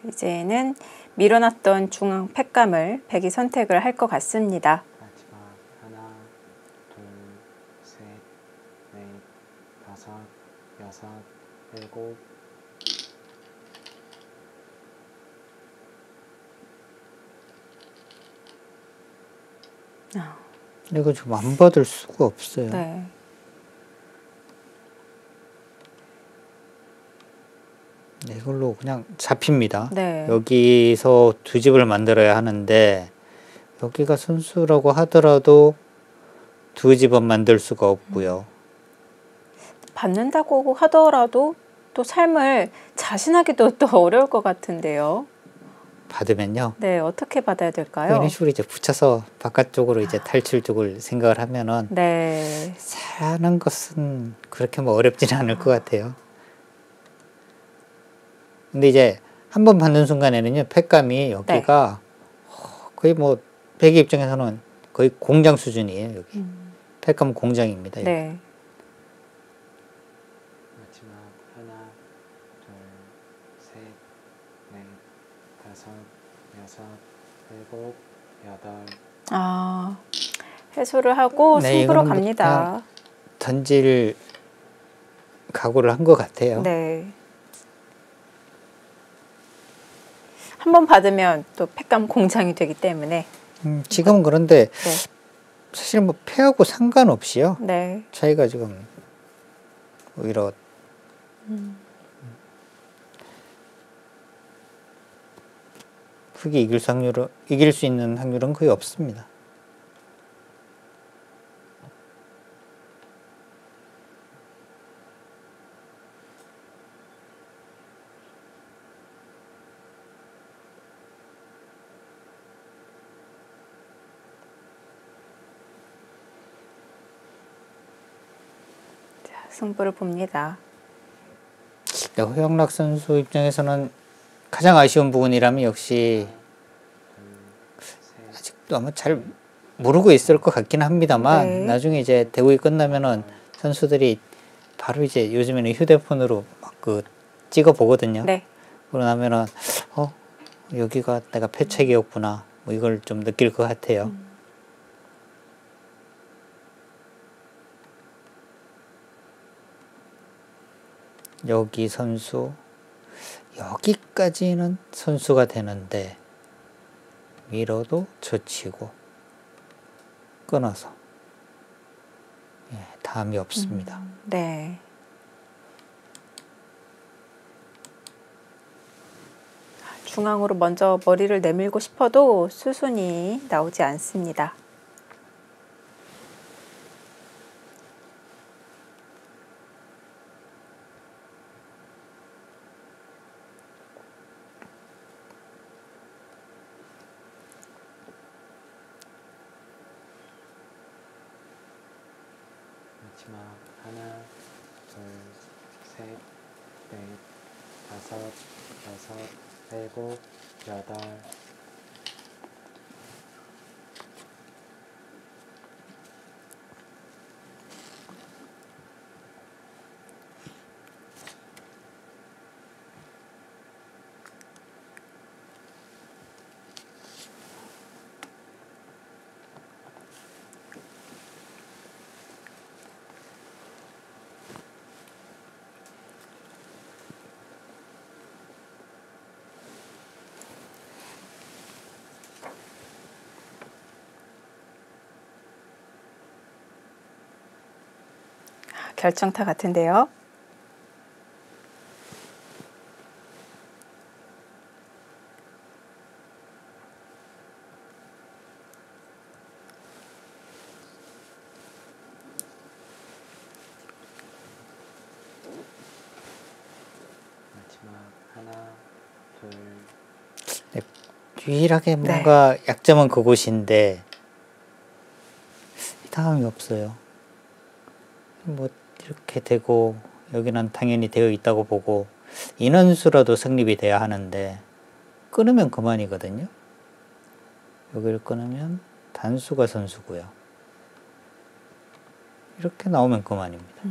Speaker 1: 이제는 밀어놨던 중앙 팩감을 백이 선택을 할 것 같습니다.
Speaker 3: 마지막 하나, 둘, 셋, 넷, 다섯, 여섯, 일곱.
Speaker 2: 이거 좀 안 받을 수가 없어요.
Speaker 1: 네.
Speaker 2: 네, 이걸로 그냥 잡힙니다.
Speaker 1: 네.
Speaker 2: 여기서 두 집을 만들어야 하는데 여기가 선수라고 하더라도 두 집은 만들 수가 없고요.
Speaker 1: 받는다고 하더라도 또 삶을 자신하기도 또 어려울 것 같은데요.
Speaker 2: 받으면요.
Speaker 1: 네, 어떻게 받아야 될까요?
Speaker 2: 이런 식으로 이제 붙여서 바깥쪽으로 이제 탈출 쪽을 생각을 하면은
Speaker 1: 네.
Speaker 2: 사는 것은 그렇게 뭐 어렵지는 않을 것 같아요. 근데 이제 한 번 받는 순간에는요, 팩감이 여기가 거의 뭐 백의 입장에서는 거의 공장 수준이에요. 여기 팩감 공장입니다. 여기.
Speaker 1: 네.
Speaker 3: 마지막 하나, 둘, 셋, 넷, 다섯, 여섯, 일곱, 여덟.
Speaker 1: 아, 해소를 하고
Speaker 2: 네,
Speaker 1: 승부로
Speaker 2: 이거는 뭐
Speaker 1: 갑니다.
Speaker 2: 그냥 던질 각오를 한 것 같아요.
Speaker 1: 네. 한 번 받으면 또 팩감 공장이 되기 때문에.
Speaker 2: 지금은 그런데
Speaker 1: 네.
Speaker 2: 사실 뭐 패하고 상관없이요.
Speaker 1: 네.
Speaker 2: 차이가 지금 오히려 흑이 이길 수 있는 확률은 거의 없습니다.
Speaker 1: 승부를 봅니다.
Speaker 2: 허영락 선수 입장에서는 가장 아쉬운 부분이라면 역시
Speaker 3: 셋,
Speaker 2: 아직도 아마 잘 모르고 있을 것 같긴 합니다만
Speaker 1: 네.
Speaker 2: 나중에 이제 대국이 끝나면은 선수들이 바로 이제 요즘에는 휴대폰으로 막 그 찍어 보거든요.
Speaker 1: 네.
Speaker 2: 그러고 나면은 여기가 내가 패착이었구나 뭐 이걸 좀 느낄 것 같아요. 여기 선수 여기까지는 선수가 되는데 밀어도 젖히고 끊어서 다음이 없습니다.
Speaker 1: 네. 중앙으로 먼저 머리를 내밀고 싶어도 수순이 나오지 않습니다.
Speaker 3: 마지막 하나, 둘, 셋, 넷, 다섯, 여섯, 일곱, 여덟.
Speaker 1: 결정타 같은데요.
Speaker 3: 마지막 하나, 둘,
Speaker 2: 유일하게 뭔가 약점은 그곳인데 다음이 없어요. 뭐 이렇게 되고 여기는 당연히 되어 있다고 보고 인원수라도 성립이 돼야 하는데 끊으면 그만이거든요. 여기를 끊으면 단수가 선수고요. 이렇게 나오면 그만입니다.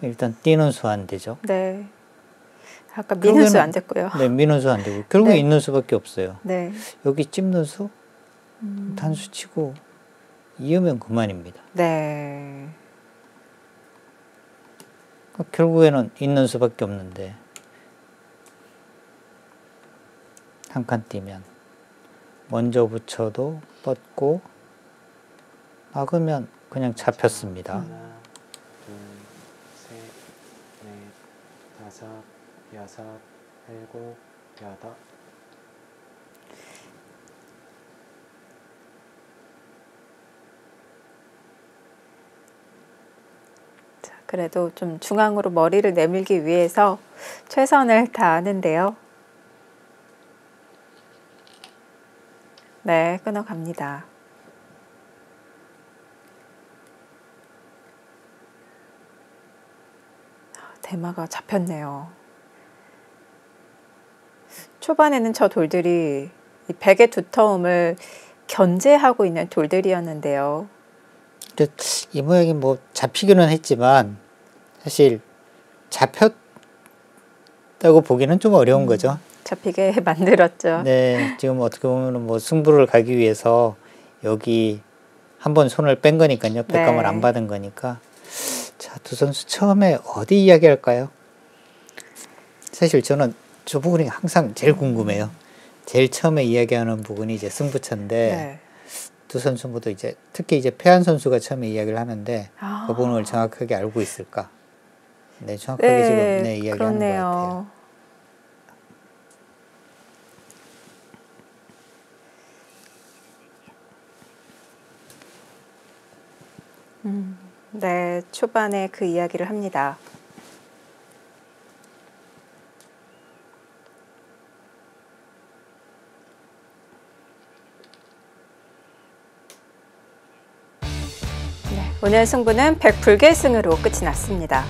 Speaker 2: 일단 뛰는 수 안 되죠.
Speaker 1: 네. 아까 미는 수 안 됐고요.
Speaker 2: 네, 미는 수 안 되고 결국에
Speaker 1: 네.
Speaker 2: 있는 수밖에 없어요.
Speaker 1: 네.
Speaker 2: 여기 찝는 수 단수 치고 이으면 그만입니다.
Speaker 1: 네.
Speaker 2: 결국에는 있는 수밖에 없는데 한 칸 뛰면 먼저 붙여도 뻗고 막으면 그냥 잡혔습니다.
Speaker 3: 하나, 둘, 셋, 넷, 다섯, 여섯, 일곱, 여덟.
Speaker 1: 자, 그래도 좀 중앙으로 머리를 내밀기 위해서 최선을 다하는데요. 네, 끊어갑니다. 대마가 잡혔네요. 초반에는 저 돌들이 이 백의 두터움을 견제하고 있는 돌들이었는데요.
Speaker 2: 근데 이 모양이 뭐 잡히기는 했지만 사실 잡혔다고 보기는 좀 어려운 거죠.
Speaker 1: 잡히게 만들었죠.
Speaker 2: 네, 지금 어떻게 보면 뭐 승부를 가기 위해서 여기 한번 손을 뺀 거니까요. 백감을
Speaker 1: 네.
Speaker 2: 안 받은 거니까. 자, 두 선수 처음에 어디 이야기할까요? 사실 저는 저 부분이 항상 제일 궁금해요. 제일 처음에 이야기하는 부분이 이제 승부처인데
Speaker 1: 네.
Speaker 2: 두 선수 모두 이제 특히 이제 패한 선수가 처음에 이야기를 하는데
Speaker 1: 아.
Speaker 2: 그 부분을 정확하게 알고 있을까? 네, 정확하게 지금 네, 이야기하는
Speaker 1: 그렇네요.
Speaker 2: 것 같아요.
Speaker 1: 네, 초반에 그 이야기를 합니다. 네, 오늘 승부는 백불계승으로 끝이 났습니다.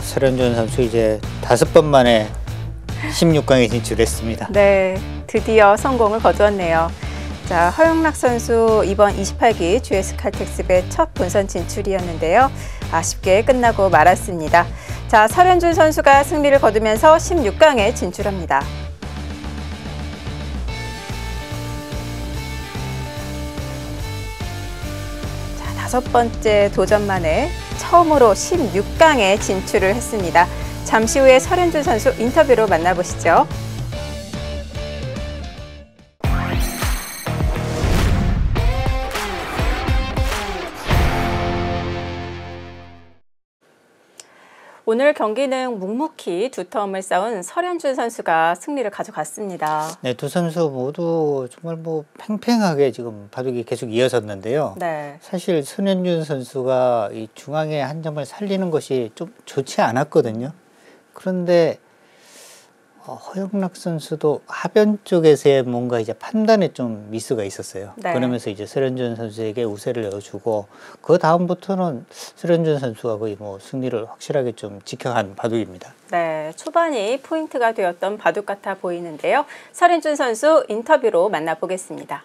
Speaker 2: 설현준 선수 이제 5번 만에 16강에 진출했습니다.
Speaker 1: 네, 드디어 성공을 거두었네요. 자, 허영락 선수 이번 28기 GS 칼텍스배 첫 본선 진출이었는데요. 아쉽게 끝나고 말았습니다. 자, 설현준 선수가 승리를 거두면서 16강에 진출합니다. 자, 5번째 도전 만에 처음으로 16강에 진출을 했습니다. 잠시 후에 설현준 선수 인터뷰로 만나보시죠. 오늘 경기는 묵묵히 두 텀을 쌓은 설현준 선수가 승리를 가져갔습니다.
Speaker 2: 네, 두 선수 모두 정말 뭐 팽팽하게 지금 바둑이 계속 이어졌는데요.
Speaker 1: 네.
Speaker 2: 사실 설현준 선수가 이 중앙에 한 점을 살리는 것이 좀 좋지 않았거든요. 그런데 허영락 선수도 하변 쪽에서의 뭔가 이제 판단에 좀 미스가 있었어요.
Speaker 1: 네.
Speaker 2: 그러면서 이제 설현준 선수에게 우세를 넣어주고 그 다음부터는 설현준 선수가 거의 뭐 승리를 확실하게 좀 지켜간 바둑입니다.
Speaker 1: 네, 초반이 포인트가 되었던 바둑 같아 보이는데요. 설현준 선수 인터뷰로 만나보겠습니다.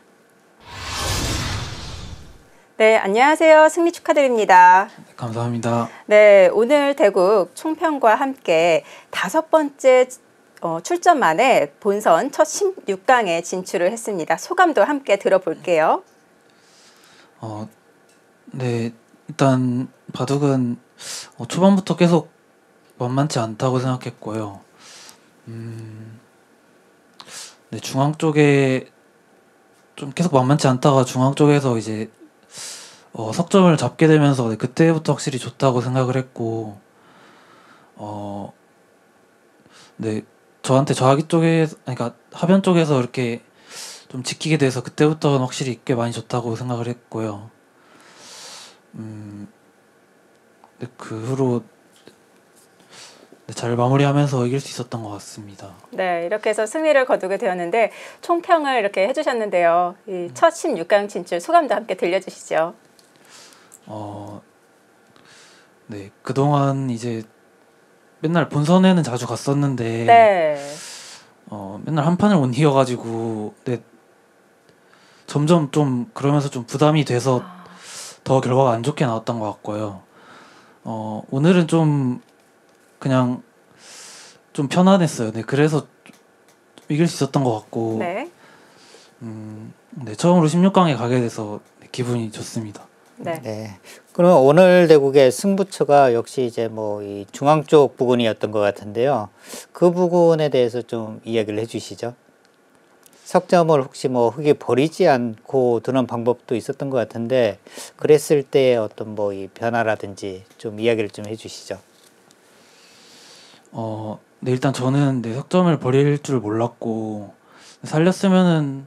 Speaker 1: 네, 안녕하세요. 승리 축하드립니다.
Speaker 4: 감사합니다.
Speaker 1: 네, 오늘 대국 총평과 함께 5번째 출전 만에 본선 첫 16강에 진출을 했습니다. 소감도 함께 들어볼게요.
Speaker 4: 네, 일단 바둑은 초반부터 계속 만만치 않다고 생각했고요. 네, 중앙 쪽에 좀 계속 만만치 않다가 중앙 쪽에서 이제 석점을 잡게 되면서 네, 그때부터 확실히 좋다고 생각을 했고, 네, 저한테 저하기 쪽에, 그러니까 하변 쪽에서 이렇게 좀 지키게 돼서 그때부터는 확실히 꽤 많이 좋다고 생각을 했고요. 네, 그 후로 네, 잘 마무리하면서 이길 수 있었던 것 같습니다.
Speaker 1: 네, 이렇게 해서 승리를 거두게 되었는데 총평을 이렇게 해주셨는데요. 이 첫 16강 진출 소감도 함께 들려주시죠.
Speaker 4: 네, 그동안 이제 맨날 본선에는 자주 갔었는데
Speaker 1: 네.
Speaker 4: 맨날 한 판을 못 이겨가지고 네, 점점 좀 그러면서 좀 부담이 돼서 더 결과가 안 좋게 나왔던 것 같고요. 오늘은 좀 그냥 좀 편안했어요. 네, 그래서 이길 수 있었던 것 같고,
Speaker 1: 네.
Speaker 4: 네, 처음으로 16강에 가게 돼서 기분이 좋습니다.
Speaker 1: 네.
Speaker 2: 네. 그럼 오늘 대국의 승부처가 역시 이제 뭐 이 중앙 쪽 부분이었던 것 같은데요. 그 부분에 대해서 좀 이야기를 해주시죠. 석점을 혹시 뭐 흙에 버리지 않고 두는 방법도 있었던 것 같은데 그랬을 때 어떤 뭐 이 변화라든지 좀 이야기를 좀 해주시죠.
Speaker 4: 네, 일단 저는 네, 석점을 버릴 줄 몰랐고 살렸으면은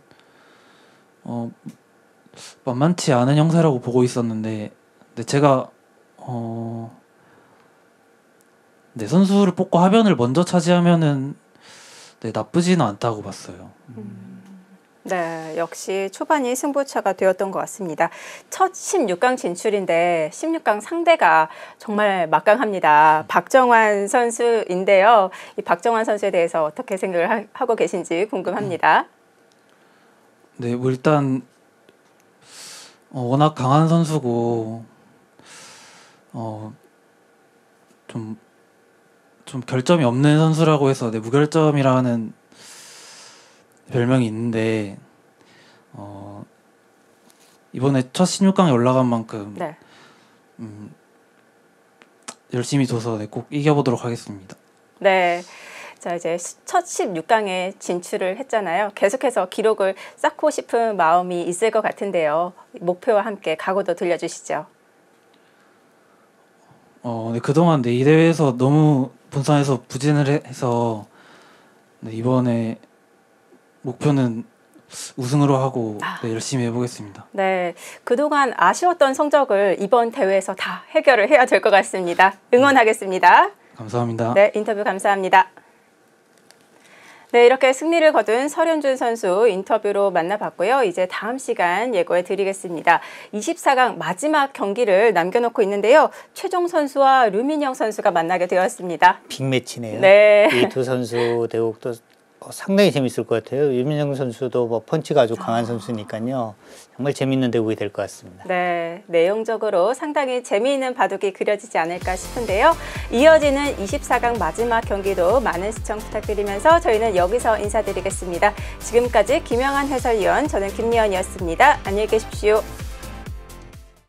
Speaker 4: 만만치 않은 형사라고 보고 있었는데, 네, 제가 네, 선수를 뽑고 하변을 먼저 차지하면은 네, 나쁘지는 않다고 봤어요.
Speaker 1: 네, 역시 초반이 승부처가 되었던 것 같습니다. 첫 16강 진출인데 16강 상대가 정말 막강합니다. 박정환 선수인데요. 이 박정환 선수에 대해서 어떻게 생각을 하고 계신지 궁금합니다.
Speaker 4: 네, 뭐 일단 워낙 강한 선수고 좀 결점이 없는 선수라고 해서 네, 무결점이라는 별명이 있는데 이번에 첫 16강에 올라간 만큼
Speaker 1: 네.
Speaker 4: 열심히 둬서 네, 꼭 이겨보도록 하겠습니다.
Speaker 1: 네. 자, 이제 첫 16강에 진출을 했잖아요. 계속해서 기록을 쌓고 싶은 마음이 있을 것 같은데요. 목표와 함께 각오도 들려주시죠.
Speaker 4: 네, 그동안 네, 이 대회에서 너무 본선에서 부진을 해서 네, 이번에 목표는 우승으로 하고 네, 열심히 해보겠습니다.
Speaker 1: 네, 그동안 아쉬웠던 성적을 이번 대회에서 다 해결을 해야 될 것 같습니다. 응원하겠습니다.
Speaker 4: 감사합니다.
Speaker 1: 네, 인터뷰 감사합니다. 네, 이렇게 승리를 거둔 설현준 선수 인터뷰로 만나봤고요. 이제 다음 시간 예고해 드리겠습니다. 24강 마지막 경기를 남겨놓고 있는데요. 최종 선수와 류민영 선수가 만나게 되었습니다.
Speaker 2: 빅매치네요.
Speaker 1: 네.
Speaker 2: 이 두 선수 대국도 상당히 재밌을 것 같아요. 류민영 선수도 뭐 펀치가 아주 강한 선수니까요. 정말 재밌는 대국이 될 것 같습니다.
Speaker 1: 네, 내용적으로 상당히 재미있는 바둑이 그려지지 않을까 싶은데요. 이어지는 24강 마지막 경기도 많은 시청 부탁드리면서 저희는 여기서 인사드리겠습니다. 지금까지 김영한 해설위원, 저는 김예언이었습니다. 안녕히 계십시오.